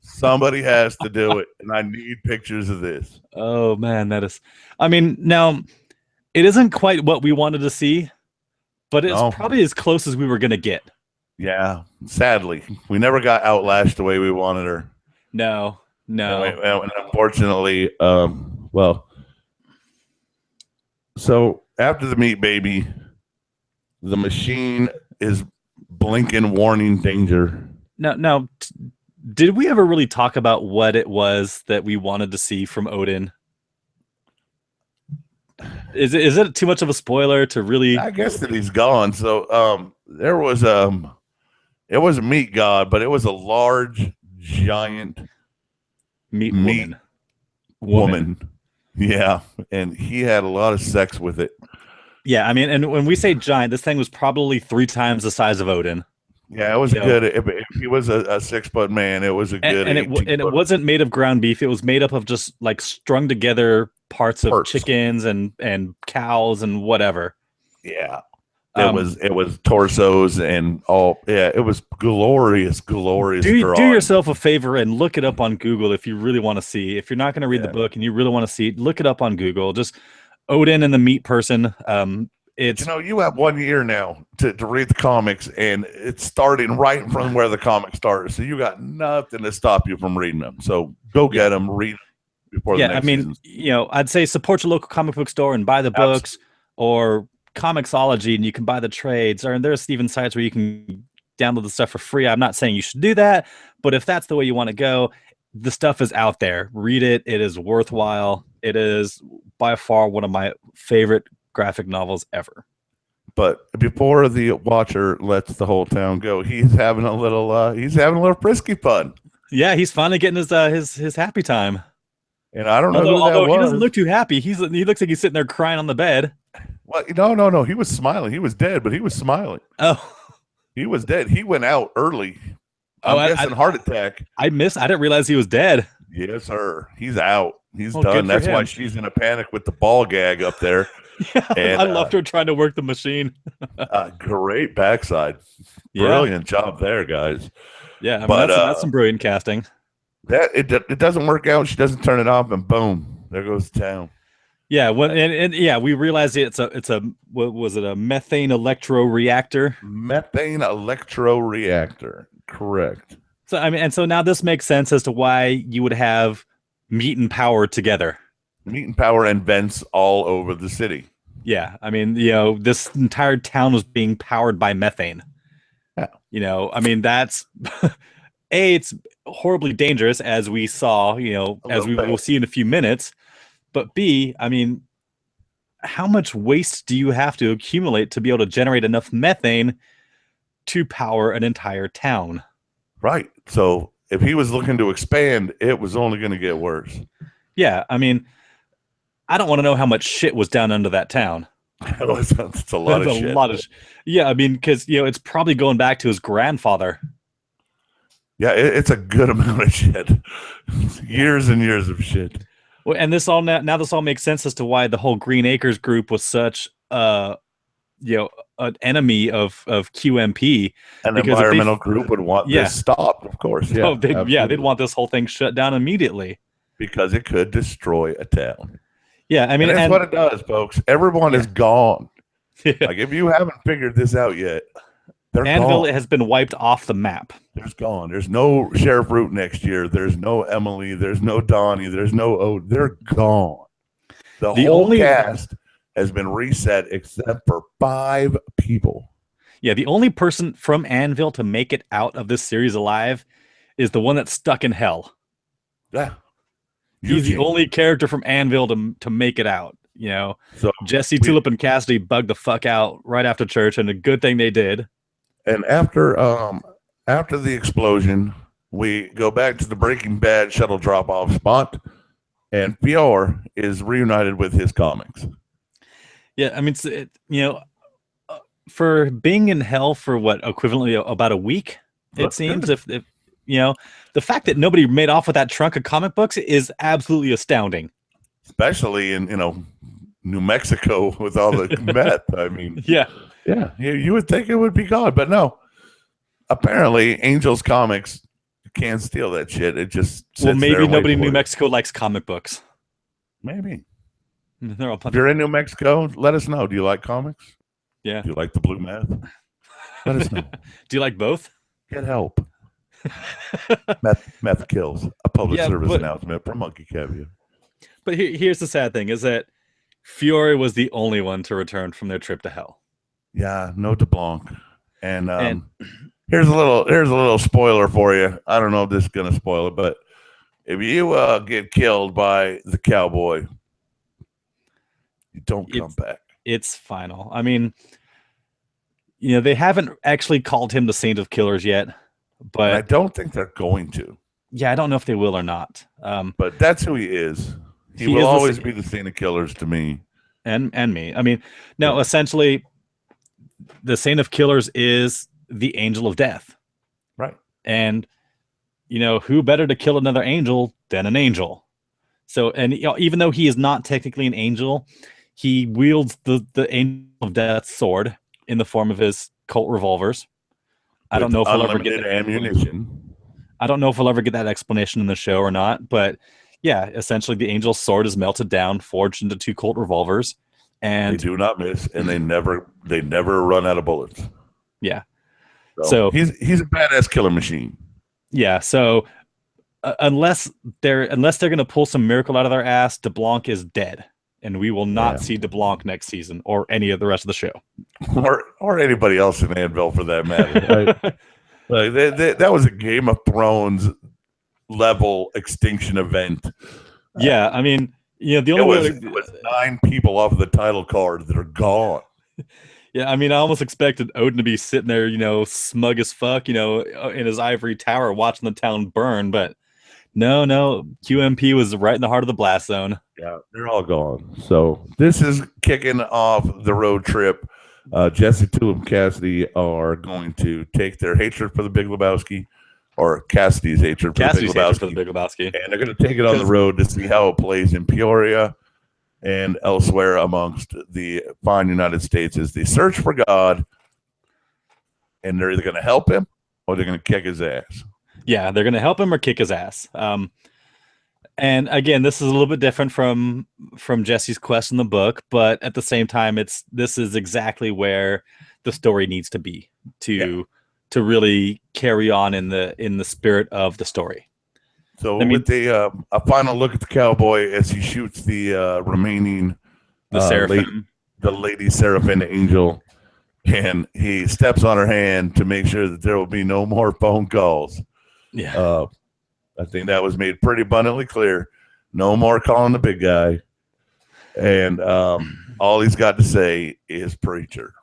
Somebody has to do it, and I need pictures of this. Oh, man, that is... I mean, now, it isn't quite what we wanted to see, but it's probably as close as we were going to get. Yeah, sadly. We never got outlashed the way we wanted her. No. And unfortunately, so after the meat baby, the machine is blinking, warning danger. Now, did we ever really talk about what it was that we wanted to see from Odin? Is it too much of a spoiler to really? I guess that he's gone. So there was it was a meat god, but it was a large, giant meat woman. Yeah, and he had a lot of sex with it. Yeah, I mean, and when we say giant, this thing was probably 3 times the size of Odin. Yeah, it was You know, good. If he was a 6 foot man, it was a good and 18 it foot wasn't made of ground beef. It was made up of just like strung together parts of parts. chickens and cows and whatever. Yeah. Um, It was torsos and all. Yeah, it was glorious do drawing. yourself a favor and look it up on Google if you really want to see. If you're not going to read the Yeah. book and you really want to see it, look it up on Google. Just Odin and the meat person. But It's you have 1 year now to read the comics, and it's starting right from where the comic started. So you got nothing to stop you from reading them. So go get them, read them before the yeah. I next mean, season. I'd say support your local comic book store and buy the books, or Comixology, and you can buy the trades. Or there's even sites where you can download the stuff for free. I'm not saying you should do that, but if that's the way you want to go, the stuff is out there. Read it. It is worthwhile. It is by far one of my favorite graphic novels ever. But before the watcher lets the whole town go, he's having a little frisky fun. Yeah, he's finally getting his happy time. And I don't know who that Although he doesn't was. look too happy. He looks like he's sitting there crying on the bed. Well, no. He was smiling. He was dead, but he was smiling. Oh, He was dead. He went out early. I'm guessing heart attack. I didn't realize he was dead. Yes, sir. He's out. He's Well, done. good for That's why him. she's in a panic with the ball gag up there. Yeah, And, I loved her trying to work the machine. Great backside. Yeah. Brilliant job there, guys. Yeah, I mean, But, that's some brilliant casting. That it doesn't work out. She doesn't turn it off, and boom, there goes the town. Yeah, and yeah, we realized it's a what was it, a methane electro reactor? Methane electro reactor. Correct. So I mean, and so now this makes sense as to why you would have meat and power together. Meat and power and vents all over the city. Yeah, I mean, this entire town was being powered by methane. Yeah. I mean, that's it's horribly dangerous, as we saw, as we will see in a few minutes. But B, I mean, how much waste do you have to accumulate to be able to generate enough methane to power an entire town? Right. So if he was looking to expand, it was only going to get worse. Yeah, I mean, I don't want to know how much shit was down under that town. It's a lot of shit. Yeah, I mean, because it's probably going back to his grandfather. Yeah, it's a good amount of shit. Years and years of shit. Well, and this all makes sense as to why the whole Green Acres group was such an enemy of QMP. An environmental group would want this stopped, of course. Yeah, they'd want this whole thing shut down immediately because it could destroy a town. Yeah, I mean, and that's what it does, folks. Everyone is gone. Yeah. Like if you haven't figured this out yet, Anvil has been wiped off the map. There's gone. There's no Sheriff Root next year. There's no Emily. There's no Donnie. There's no O. They're gone. The whole cast has been reset except for 5 people. Yeah, the only person from Anvil to make it out of this series alive is the one that's stuck in hell. Yeah. He's the only character from Anvil to make it out. So Jesse, Tulip, and Cassidy bugged the fuck out right after church, and a good thing they did. And after the explosion, we go back to the Breaking Bad shuttle drop-off spot, and Fior is reunited with his comics. Yeah, I mean, for being in hell for what equivalently about a week, it seems. If the fact that nobody made off with that trunk of comic books is absolutely astounding. Especially in New Mexico with all the meth. I mean, yeah. You would think it would be gone, but no. Apparently, Angel's Comics can't steal that shit. It just maybe nobody in New Mexico likes comic books. Maybe. If you're in New Mexico, let us know. Do you like comics? Yeah. Do you like the blue meth? Let us know. Do you like both? Get help. Meth kills. A public service announcement from Monkey Caviar. But here's the sad thing: is that Fiore was the only one to return from their trip to hell. Yeah, no DeBlanc. And here's a little spoiler for you. I don't know if this is gonna spoil it, but if you get killed by the cowboy, you don't come back. It's final. I mean, they haven't actually called him the Saint of Killers yet, but I don't think they're going to. Yeah, I don't know if they will or not. But that's who he is. He will always be the Saint of Killers to me. And me. I mean, no, essentially, the Saint of Killers is the angel of death. Right. And, who better to kill another angel than an angel? So, and even though he is not technically an angel, he wields the angel of death sword in the form of his Colt revolvers. I don't know if we'll ever get ammunition. I don't know if we'll ever get that explanation in the show or not, but yeah, essentially the angel's sword is melted down, forged into 2 Colt revolvers, and they do not miss, and they never run out of bullets. Yeah. So he's a badass killer machine. Yeah. So unless they're going to pull some miracle out of their ass, DeBlanc is dead, and we will not see DeBlanc next season or any of the rest of the show, or anybody else in Anvil for that matter. Right? That was a Game of Thrones level extinction event. Yeah, I mean, the only it was 9 people off of the title card that are gone. Yeah, I mean, I almost expected Odin to be sitting there, smug as fuck, in his ivory tower watching the town burn, but no, QMP was right in the heart of the blast zone. Yeah, they're all gone. So this is kicking off the road trip. Jesse, Tulip, Cassidy are going to take their hatred for the Big Lebowski, or Cassidy's hatred for the Big Lebowski, and they're going to take it on the road to see how it plays in Peoria and elsewhere amongst the fine United States as they search for God, and they're either going to help him or they're going to kick his ass. Yeah, they're going to help him or kick his ass. And again, this is a little bit different from Jesse's quest in the book, but at the same time, this is exactly where the story needs to be to really carry on in the spirit of the story. So with a final look at the cowboy as he shoots the remaining the Lady Seraphim angel, and he steps on her hand to make sure that there will be no more phone calls. Yeah. I think that was made pretty abundantly clear. No more calling the big guy. And all he's got to say is Preacher.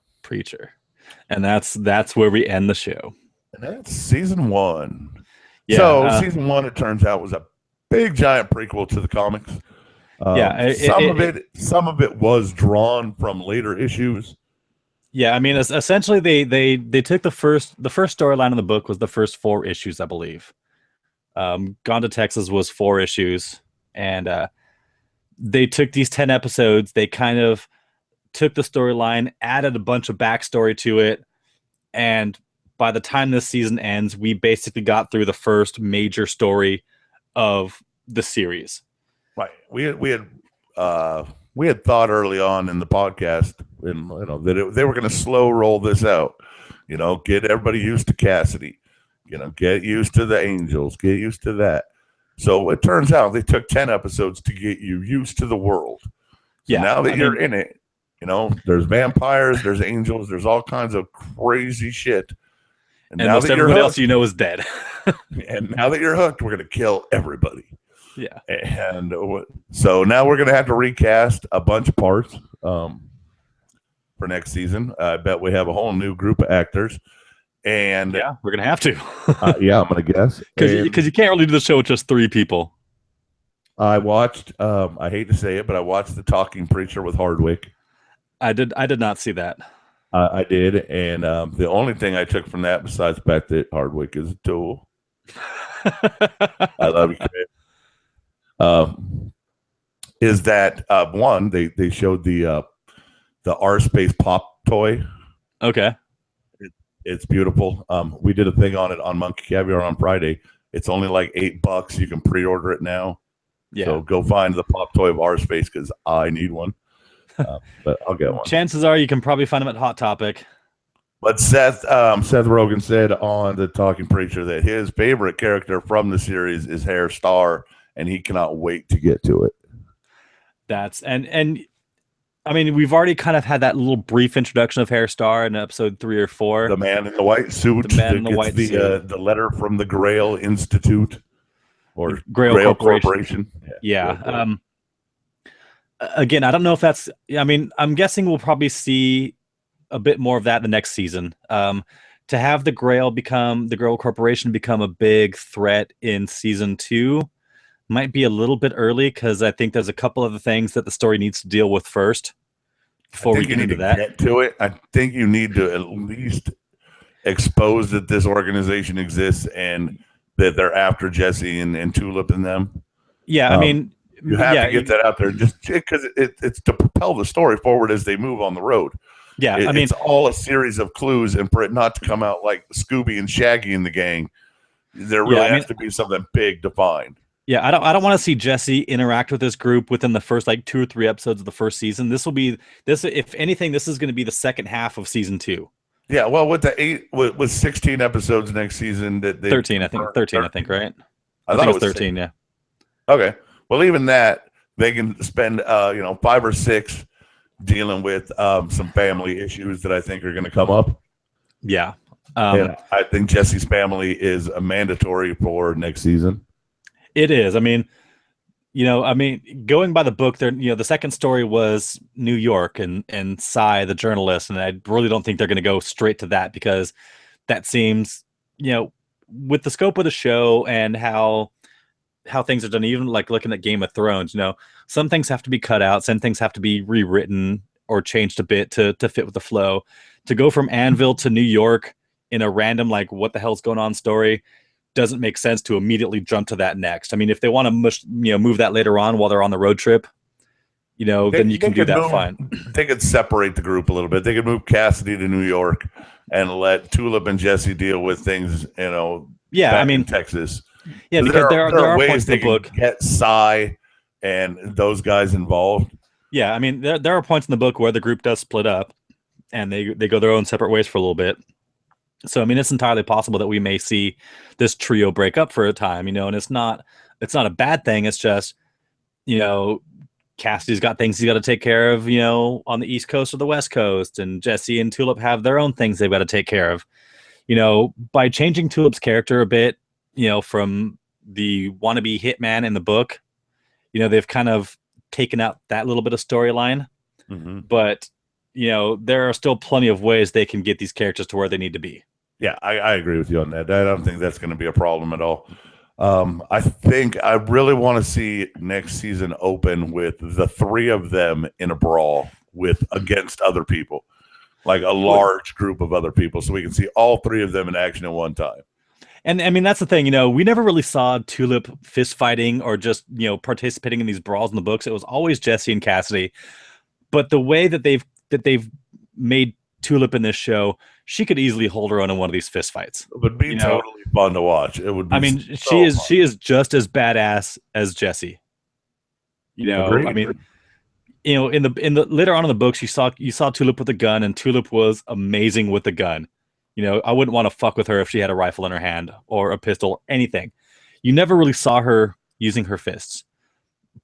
And that's where we end the show. And that's season 1. Yeah, so season 1, it turns out, was a big giant prequel to the comics. Some of it was drawn from later issues. Yeah, I mean, essentially they took the first storyline in the book was the first 4 issues, I believe. Gone to Texas was 4 issues, and they took these 10 episodes. They kind of took the storyline, added a bunch of backstory to it, and by the time this season ends, we basically got through the first major story of the series. Right. We had thought early on in the podcast, and that they were going to slow roll this out. Get everybody used to Cassidy. Get used to the angels. Get used to that. So it turns out they took 10 episodes to get you used to the world. So now that you're in it, there's vampires, there's angels, there's all kinds of crazy shit. And now that everybody else is dead. And now that you're hooked, we're going to kill everybody. Yeah. And so now we're going to have to recast a bunch of parts for next season. I bet we have a whole new group of actors. And yeah, we're going to have to. I'm going to guess. Because you can't really do the show with just 3 people. I watched, I hate to say it, but I watched The Talking Preacher with Hardwick. I did not see that. I did, and the only thing I took from that, besides the fact that Hardwick is a tool, I love you, is that one, they showed the R Space Pop toy. Okay. It's beautiful. We did a thing on it on Monkey Caviar on Friday. It's only like $8. You can pre-order it now. Yeah. So go find the pop toy of R Space because I need one. But I'll get one. Chances are you can probably find them at Hot Topic. But Seth Rogen said on The Talking Preacher that his favorite character from the series is Hair Star, and he cannot wait to get to it. And I mean, we've already kind of had that little brief introduction of Hair Star in episode 3 or 4. The man in the white suit. The man in the white suit. The letter from the Grail Institute or Grail Corporation. Yeah. Again, I don't know if that's. I mean, I'm guessing we'll probably see a bit more of that in the next season. To have the Grail Corporation become a big threat in season 2, might be a little bit early because I think there's a couple of the things that the story needs to deal with first before we get into that. Get to it. I think you need to at least expose that this organization exists and that they're after Jesse and Tulip and them. Yeah, I mean, you have to get that out there just because it's to propel the story forward as they move on the road. Yeah, I mean, it's all a series of clues, and for it not to come out like Scooby and Shaggy in the gang, there really has to be something big defined. Yeah, I don't want to see Jesse interact with this group within the first like 2 or 3 episodes of the first season. This will be if anything, this is going to be the second half of season 2. Yeah, well, with 16 episodes next season, that 13, I think 13, I think, right? I thought it was 13. 6. Yeah. Okay. Well, even that they can spend 5 or 6 dealing with some family issues that I think are going to come up. Yeah. And I think Jesse's family is a mandatory for next season. It is. I mean, going by the book, there, the second story was New York and Cy, the journalist, and I really don't think they're going to go straight to that because that seems, with the scope of the show and how things are done, even like looking at Game of Thrones, some things have to be cut out, some things have to be rewritten or changed a bit to fit with the flow. To go from Anvil to New York in a random like what the hell's going on story doesn't make sense to immediately jump to that next. I mean, if they want to move that later on while they're on the road trip, then you can do that fine. They could separate the group a little bit. They could move Cassidy to New York and let Tulip and Jesse deal with things, back in Texas. Yeah, because there are ways points in the book get Cy and those guys involved. Yeah, I mean, there are points in the book where the group does split up and they go their own separate ways for a little bit. So, I mean, it's entirely possible that we may see this trio break up for a time, and it's not a bad thing. It's just, Cassidy's got things he's got to take care of, on the East Coast or the West Coast, and Jesse and Tulip have their own things they've got to take care of. By changing Tulip's character a bit, from the wannabe hitman in the book, they've kind of taken out that little bit of storyline. Mm-hmm. But, there are still plenty of ways they can get these characters to where they need to be. Yeah, I agree with you on that. I don't think that's going to be a problem at all. I think I really want to see next season open with the 3 of them in a brawl against other people, like a large group of other people, so we can see all 3 of them in action at one time. And I mean, that's the thing, we never really saw Tulip fist fighting or just, participating in these brawls in the books. It was always Jesse and Cassidy. But the way that they've made Tulip in this show, she could easily hold her own in one of these fist fights. It would be totally fun to watch. It would be. I mean, she is just as badass as Jesse. Agreed. I mean, in the later on in the books, you saw Tulip with a gun, and Tulip was amazing with the gun. I wouldn't want to fuck with her if she had a rifle in her hand or a pistol or anything. You never really saw her using her fists.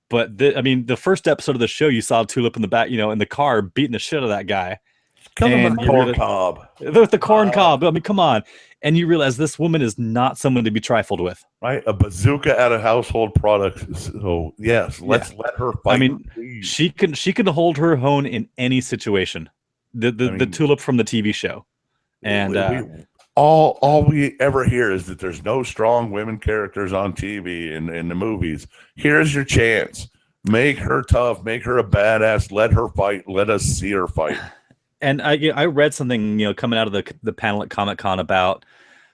But the first episode of the show, you saw Tulip in the back, in the car beating the shit out of that guy. With the corn cob. With the corn cob. I mean, come on. And you realize this woman is not someone to be trifled with. Right? A bazooka out of household products. So, yes, let's let her fight. I mean, please. She can hold her own in any situation. The Tulip from the TV show. And all we ever hear is that there's no strong women characters on TV and in the movies. Here's your chance. Make her tough. Make her a badass. Let her fight. Let us see her fight. And I read something, coming out of the panel at Comic-Con about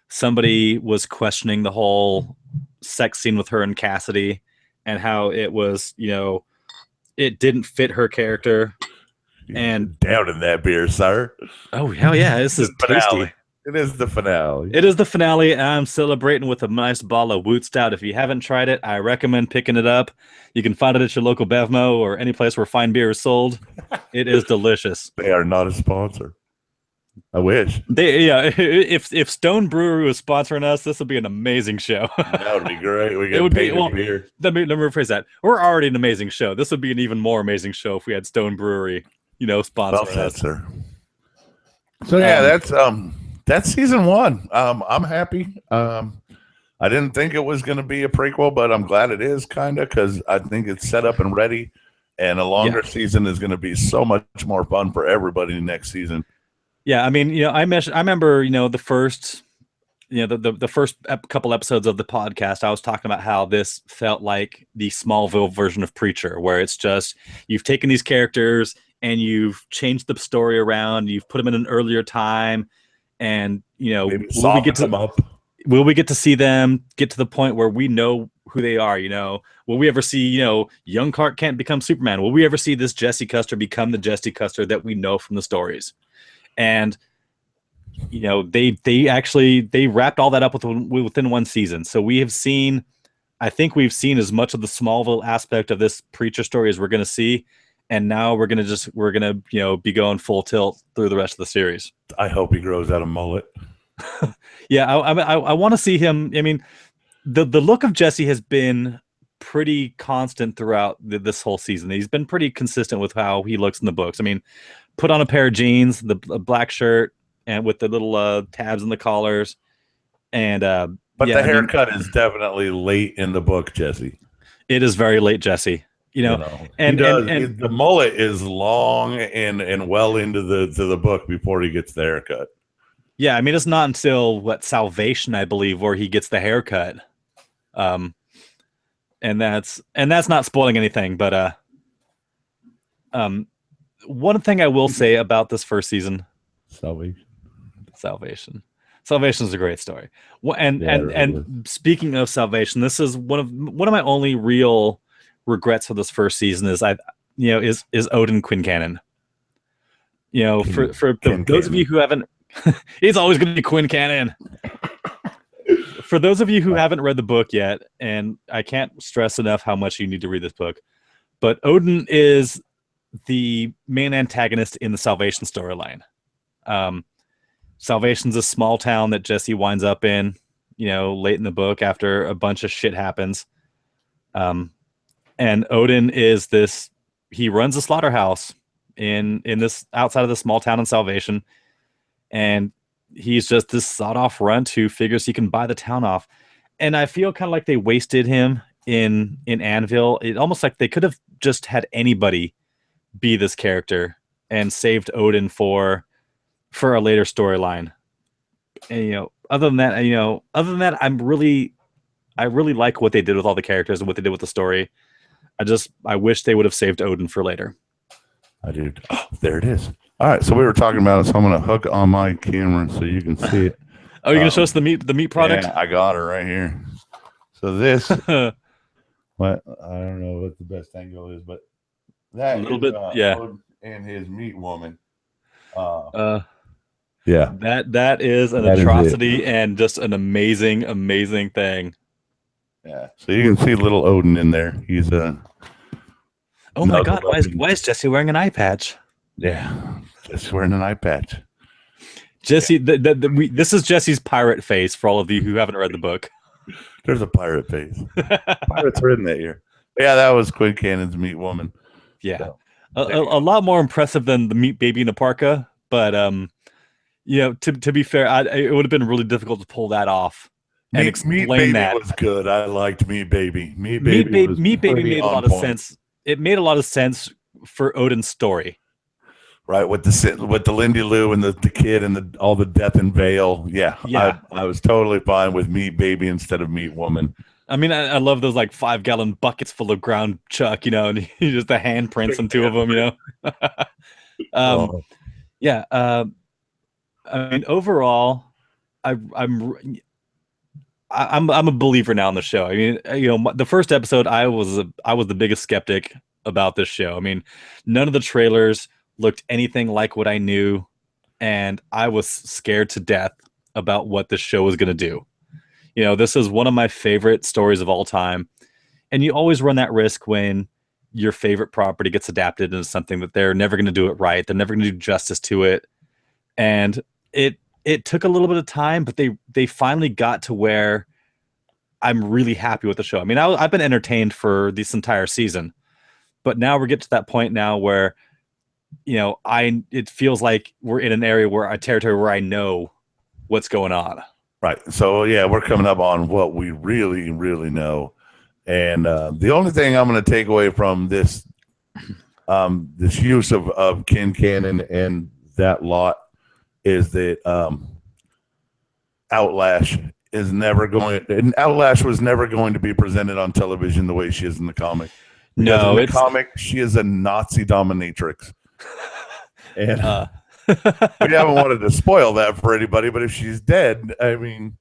somebody was questioning the whole sex scene with her and Cassidy and how it was, it didn't fit her character. And down in that beer, sir. Oh, hell yeah. This is tasty. It is the finale. It is the finale. I'm celebrating with a nice bottle of Woot Stout. If you haven't tried it, I recommend picking it up. You can find it at your local Bevmo or any place where fine beer is sold. It is delicious. They are not a sponsor. I wish. If Stone Brewery was sponsoring us, this would be an amazing show. That would be great. We get paid beer. Let me rephrase that. We're already an amazing show. This would be an even more amazing show if we had Stone Brewery, sponsoring us. Sir. So yeah, that's season 1. I'm happy. I didn't think it was going to be a prequel, but I'm glad it is, kind of, because I think it's set up and ready. And a longer season is going to be so much more fun for everybody next season. Yeah, I mean, I remember, the first the first couple episodes of the podcast, I was talking about how this felt like the Smallville version of Preacher, where it's just you've taken these characters and you've changed the story around, you've put them in an earlier time, and Maybe soften them up. Will we get to see them get to the point where we know who they are? Will we ever see young Clark Kent become Superman? Will we ever see this Jesse Custer become the Jesse Custer that we know from the stories? And they wrapped all that up within one season. So I think we've seen as much of the Smallville aspect of this Preacher story as we're going to see. And now we're going to be going full tilt through the rest of the series. I hope he grows out a mullet. Yeah. I want to see him. I mean, the look of Jesse has been pretty constant throughout this whole season. He's been pretty consistent with how he looks in the books. I mean, put on a pair of jeans, the black shirt, and with the little tabs in the collars, and but the haircut is definitely late in the book, Jesse. It is very late, Jesse. And the mullet is long and well into the book before he gets the haircut. Yeah, I mean it's not until Salvation, I believe, where he gets the haircut, and that's not spoiling anything. But one thing I will say about this first season, Salvation is a great story. And speaking of Salvation, this is one of my only real regrets for this first season is Odin Quincannon. For those of you who haven't, he's always going to be Quincannon. For those of you who haven't read the book yet, and I can't stress enough how much you need to read this book, but Odin is the main antagonist in the Salvation storyline. Salvation's a small town that Jesse winds up in, late in the book after a bunch of shit happens. And Odin is he runs a slaughterhouse in this outside of the small town in Salvation. And he's just this sawed-off runt who figures he can buy the town off. And I feel kind of like they wasted him in Anvil. It almost like they could have just had anybody be this character and saved Odin for a later storyline. And other than that, I really like what they did with all the characters and what they did with the story. I wish they would have saved Odin for later. I do. Oh, there it is. All right, so we were talking about it, so I'm going to hook on my camera so you can see it. Oh, you're going to show us the meat product? Yeah, I got her right here. So this, what I don't know what the best angle is, but that a little bit, yeah. Odin and his meat woman. Yeah, that is an atrocity and just an amazing thing. Yeah, so you can see little Odin in there. He's a. Oh my God! Why is Jesse wearing an eye patch? Yeah, Jesse's wearing an eye patch. Jesse, this is Jesse's pirate face for all of you who haven't read the book. There's a pirate face. Pirates are in that year. Yeah, that was Quincannon's meat woman. Yeah, so, a lot more impressive than the meat baby in a parka, but to be fair, it would have been really difficult to pull that off and explain Meat that. Baby was good. I liked Meat Baby. Meat Baby made a lot of sense. It made a lot of sense for Odin's story, right? With the Lindy Lou and the kid and all the death in Vale. Yeah. I was totally fine with Meat Baby instead of Meat Woman. I mean, I love those 5-gallon buckets full of ground chuck, and just the handprints on two of them, Yeah. I mean, overall, I'm a believer now in the show. I mean, the first episode, I was the biggest skeptic about this show. I mean, none of the trailers looked anything like what I knew, and I was scared to death about what this show was going to do. This is one of my favorite stories of all time, and you always run that risk when your favorite property gets adapted into something that they're never going to do it right. They're never going to do justice to it, and it took a little bit of time, but they finally got to where I'm really happy with the show. I mean, I've been entertained for this entire season, but now we get to that point now where, it feels like we're in an area a territory where I know what's going on. Right. So yeah, we're coming up on what we really, really know. And the only thing I'm going to take away from this use of Quincannon and that lot is that Outlash is never going, and Outlash was never going to be presented on television the way she is in the comic. Because in the comic, she is a Nazi dominatrix. And we haven't wanted to spoil that for anybody, but if she's dead, I mean,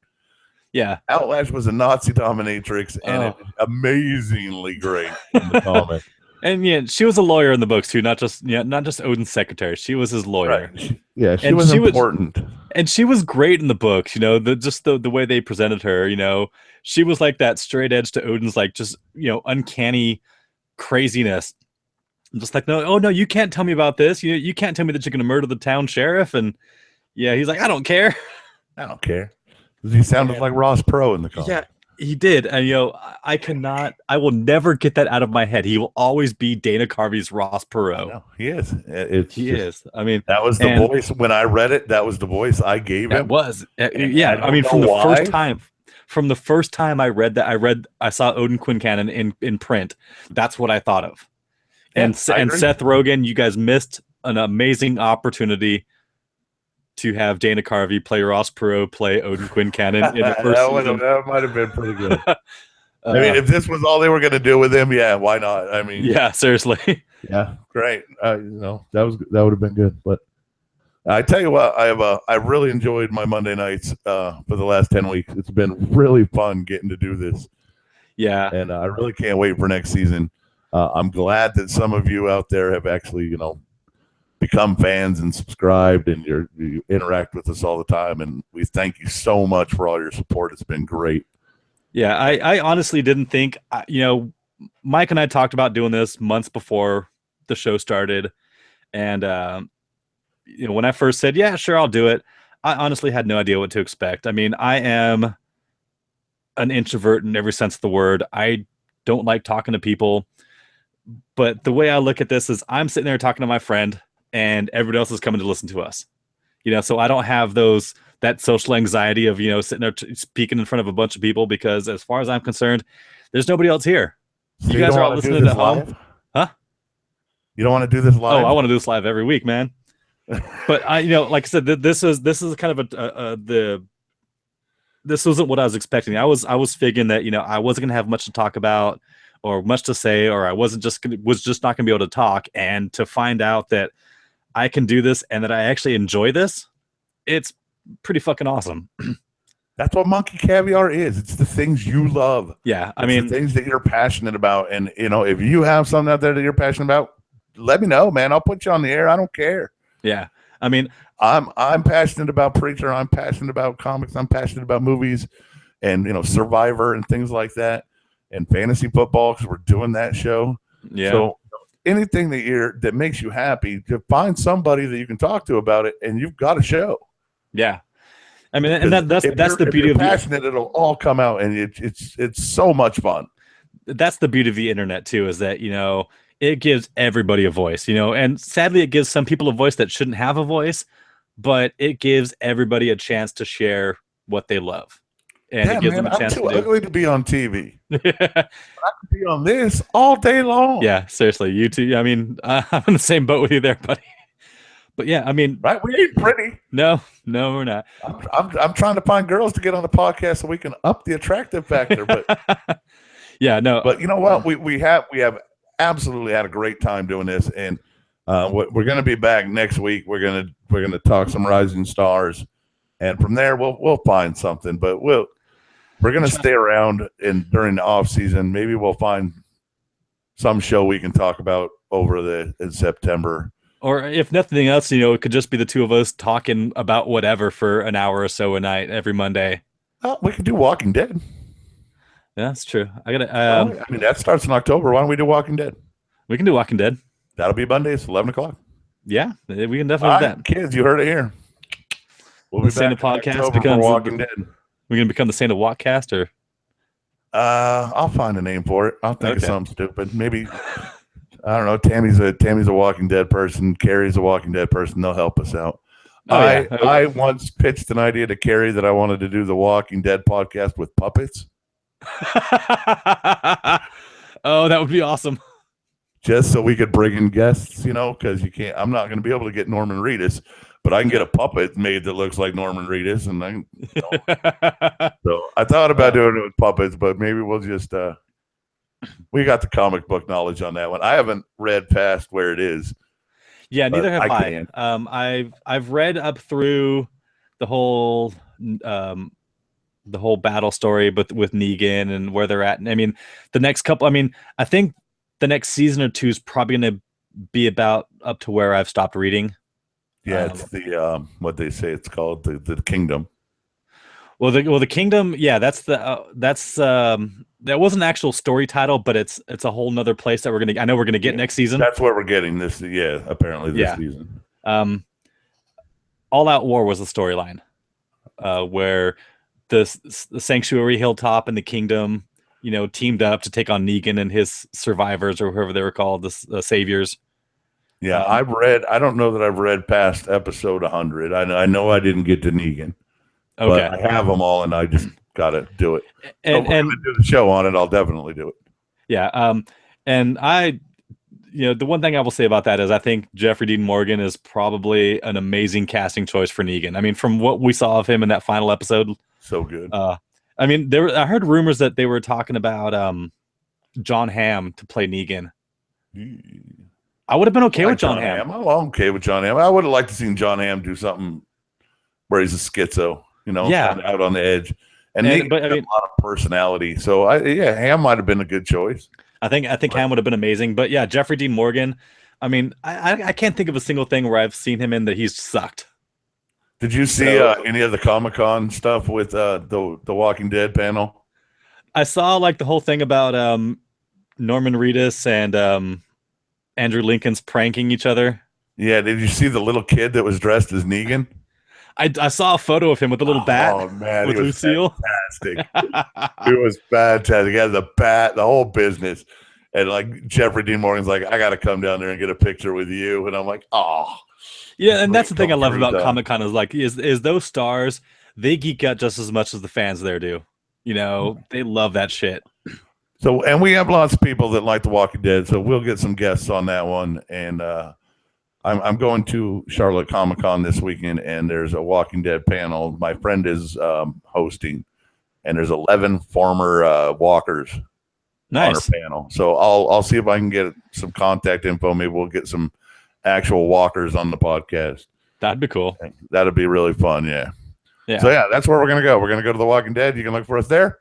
yeah, Outlash was a Nazi dominatrix, and it's amazingly great in the comic. And yeah, she was a lawyer in the books too, not just Odin's secretary. She was his lawyer. Right. She was important. And she was great in the books, the way they presented her, she was like that straight edge to Odin's like just, uncanny craziness. I'm just like, no, you can't tell me about this. You can't tell me that you're going to murder the town sheriff. And yeah, he's like, I don't care. I don't care. He sounded like Ross Perot in the comic. Yeah, he did. And, I will never get that out of my head. He will always be Dana Carvey's Ross Perot. No, he is. He is. I mean, that was the voice when I read it. That was the voice I gave him. It was. Yeah. I mean, from the first time I read that, I saw Odin Quincannon in print. That's what I thought of. And Seth Rogen, you guys missed an amazing opportunity to have Dana Carvey play Ross Perot, play Odin Quincannon in the first season. That might have been pretty good. I mean, if this was all they were going to do with him, yeah, why not? I mean, yeah, seriously. Yeah, great. That would have been good. But I tell you what, I really enjoyed my Monday nights for the last 10 weeks. It's been really fun getting to do this. Yeah, and I really can't wait for next season. I'm glad that some of you out there have actually, become fans and subscribed, and you interact with us all the time. And we thank you so much for all your support. It's been great. Yeah, I honestly didn't think, Mike and I talked about doing this months before the show started. And, when I first said, yeah, sure, I'll do it, I honestly had no idea what to expect. I mean, I am an introvert in every sense of the word. I don't like talking to people. But the way I look at this is I'm sitting there talking to my friend, and everybody else is coming to listen to us. So I don't have that social anxiety of, sitting there speaking in front of a bunch of people, because as far as I'm concerned, there's nobody else here. So you guys are all listening at home. Huh? You don't want to do this live? Oh, I want to do this live every week, man. But like I said, this is kind of this wasn't what I was expecting. I was figuring that, I wasn't going to have much to talk about or much to say, or I was just not going to be able to talk. And to find out that I can do this and that I actually enjoy this, it's pretty fucking awesome. That's what Monkey Caviar is. It's the things you love. Yeah. I mean, the things that you're passionate about. And, if you have something out there that you're passionate about, let me know, man. I'll put you on the air. I don't care. Yeah. I mean, I'm passionate about Preacher. I'm passionate about comics. I'm passionate about movies and, Survivor and things like that, and fantasy football, because we're doing that show. Yeah. So anything that makes you happy, to find somebody that you can talk to about it, and you've got a show. Yeah. I mean, and that's the beauty of passionate. It'll all come out, and it's so much fun. That's the beauty of the internet too, is that, it gives everybody a voice, and sadly it gives some people a voice that shouldn't have a voice, but it gives everybody a chance to share what they love. And it gives them a chance I'm too ugly to be on TV. I could be on this all day long. Yeah, seriously. You too. I mean, I'm in the same boat with you there, buddy. But yeah, I mean, right? We ain't pretty. No, we're not. I'm trying to find girls to get on the podcast so we can up the attractive factor. But yeah, no. But you know what? We have absolutely had a great time doing this, and we're going to be back next week. We're gonna talk some rising stars, and from there we'll find something. But we're going to stay around, and during the off season, maybe we'll find some show we can talk about in September. Or if nothing else, it could just be the two of us talking about whatever for an hour or so a night every Monday. Oh, we could do Walking Dead. Yeah, that's true. I gotta. I mean, that starts in October. Why don't we do Walking Dead? We can do Walking Dead. That'll be Mondays, 11:00. Yeah, we can definitely do that. Kids, you heard it here. We'll be back. The podcast becomes Walking Dead. We're gonna become the Saint of Walkcast, or I'll find a name for it. I'll think of something stupid. Maybe I don't know. Tammy's a Walking Dead person. Carrie's a Walking Dead person. They'll help us out. I once pitched an idea to Carrie that I wanted to do the Walking Dead podcast with puppets. Oh, that would be awesome. Just so we could bring in guests, because you can't. I'm not going to be able to get Norman Reedus, but I can get a puppet made that looks like Norman Reedus, and so I thought about doing it with puppets, but maybe we'll just we got the comic book knowledge on that one. I haven't read past where it is. Yeah, neither have I. Can. I've read up through the whole battle story, but with Negan and where they're at. And I mean, the next couple. I mean, I think the next season or two is probably going to be about up to where I've stopped reading. Yeah, it's the what they say it's called the Kingdom. Well, the Kingdom, yeah, that wasn't an actual story title, but it's a whole nother place that we're gonna get next season. That's what we're getting this. Yeah, apparently this season. All Out War was the storyline, where the Sanctuary Hilltop and the Kingdom, teamed up to take on Negan and his survivors, or whoever they were called, the saviors. Yeah, I don't know that I've read past episode 100. I know I didn't get to Negan. Okay. But I have them all, and I just got to do it. And we're going to do the show on it. I'll definitely do it. Yeah. And the one thing I will say about that is I think Jeffrey Dean Morgan is probably an amazing casting choice for Negan. I mean, from what we saw of him in that final episode, so good. I mean, I heard rumors that they were talking about John Hamm to play Negan. I would have been okay with John Hamm. I'm okay with John Hamm. I would have liked to seen John Hamm do something where he's a schizo. Out on the edge, but I mean, a lot of personality. So Hamm might have been a good choice. I think Hamm would have been amazing. But yeah, Jeffrey Dean Morgan. I mean, I can't think of a single thing where I've seen him in that he's sucked. Did you see any of the Comic-Con stuff with the Walking Dead panel? I saw the whole thing about Norman Reedus and Andrew Lincoln's pranking each other. Yeah, did you see the little kid that was dressed as Negan? I saw a photo of him with a little bat. Oh man, with Lucille. Fantastic. It was fantastic. He had the bat, the whole business, and Jeffrey Dean Morgan's like, I got to come down there and get a picture with you, and I'm like, oh, yeah. And that's the thing I love about Comic-Con is those stars, they geek out just as much as the fans there do. They love that shit. So, and we have lots of people that like The Walking Dead, so we'll get some guests on that one, and I'm going to Charlotte Comic-Con this weekend, and there's a Walking Dead panel. My friend is hosting, and there's 11 former walkers on our panel. So I'll see if I can get some contact info. Maybe we'll get some actual walkers on the podcast. That'd be cool. That'd be really fun. Yeah. So that's where we're gonna go. We're gonna go to The Walking Dead. You can look for us there.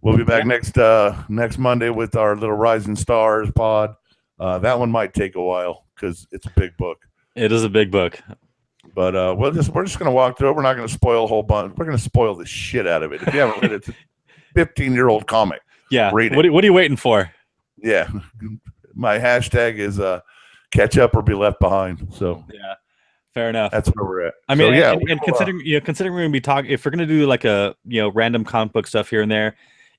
We'll be back next Monday with our little Rising Stars pod. That one might take a while because it's a big book. It is a big book, but we're just going to walk through it. We're not going to spoil a whole bunch. We're going to spoil the shit out of it. If you haven't read it, it's a 15-year-old comic. Yeah, read it. What are you waiting for? Yeah, my hashtag is catch up or be left behind. So yeah, fair enough. That's where we're at. I mean, and considering considering we're going to be talking, if we're going to do like a random comic book stuff here and there,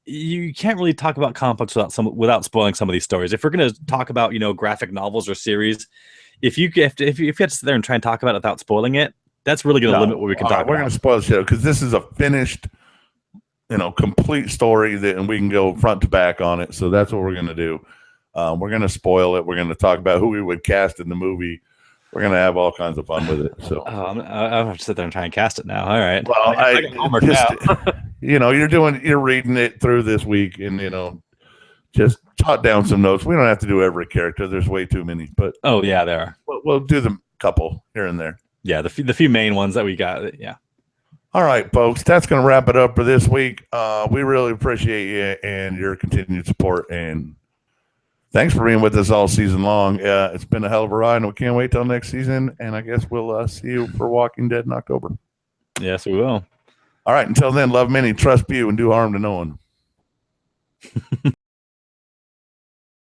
you can't really talk about comic books without spoiling some of these stories. If we're going to talk about graphic novels or series, if you have to sit there and try and talk about it without spoiling it, that's really going to limit what we can talk about. We're going to spoil the show because this is a finished, complete story and we can go front to back on it. So that's what we're going to do. We're going to spoil it. We're going to talk about who we would cast in the movie. We're going to have all kinds of fun with it. So I'll have to sit there and try and cast it now. All right. Well, I got homework now. You're reading it through this week and, just jot down some notes. We don't have to do every character. There's way too many, but yeah, there are. We'll do the couple here and there. Yeah. The few main ones that we got. Yeah. All right, folks, that's going to wrap it up for this week. We really appreciate you and your continued support, and thanks for being with us all season long. It's been a hell of a ride, and we can't wait till next season, and I guess we'll see you for Walking Dead in October. Yes, we will. All right, until then, love many, trust few, and do harm to no one.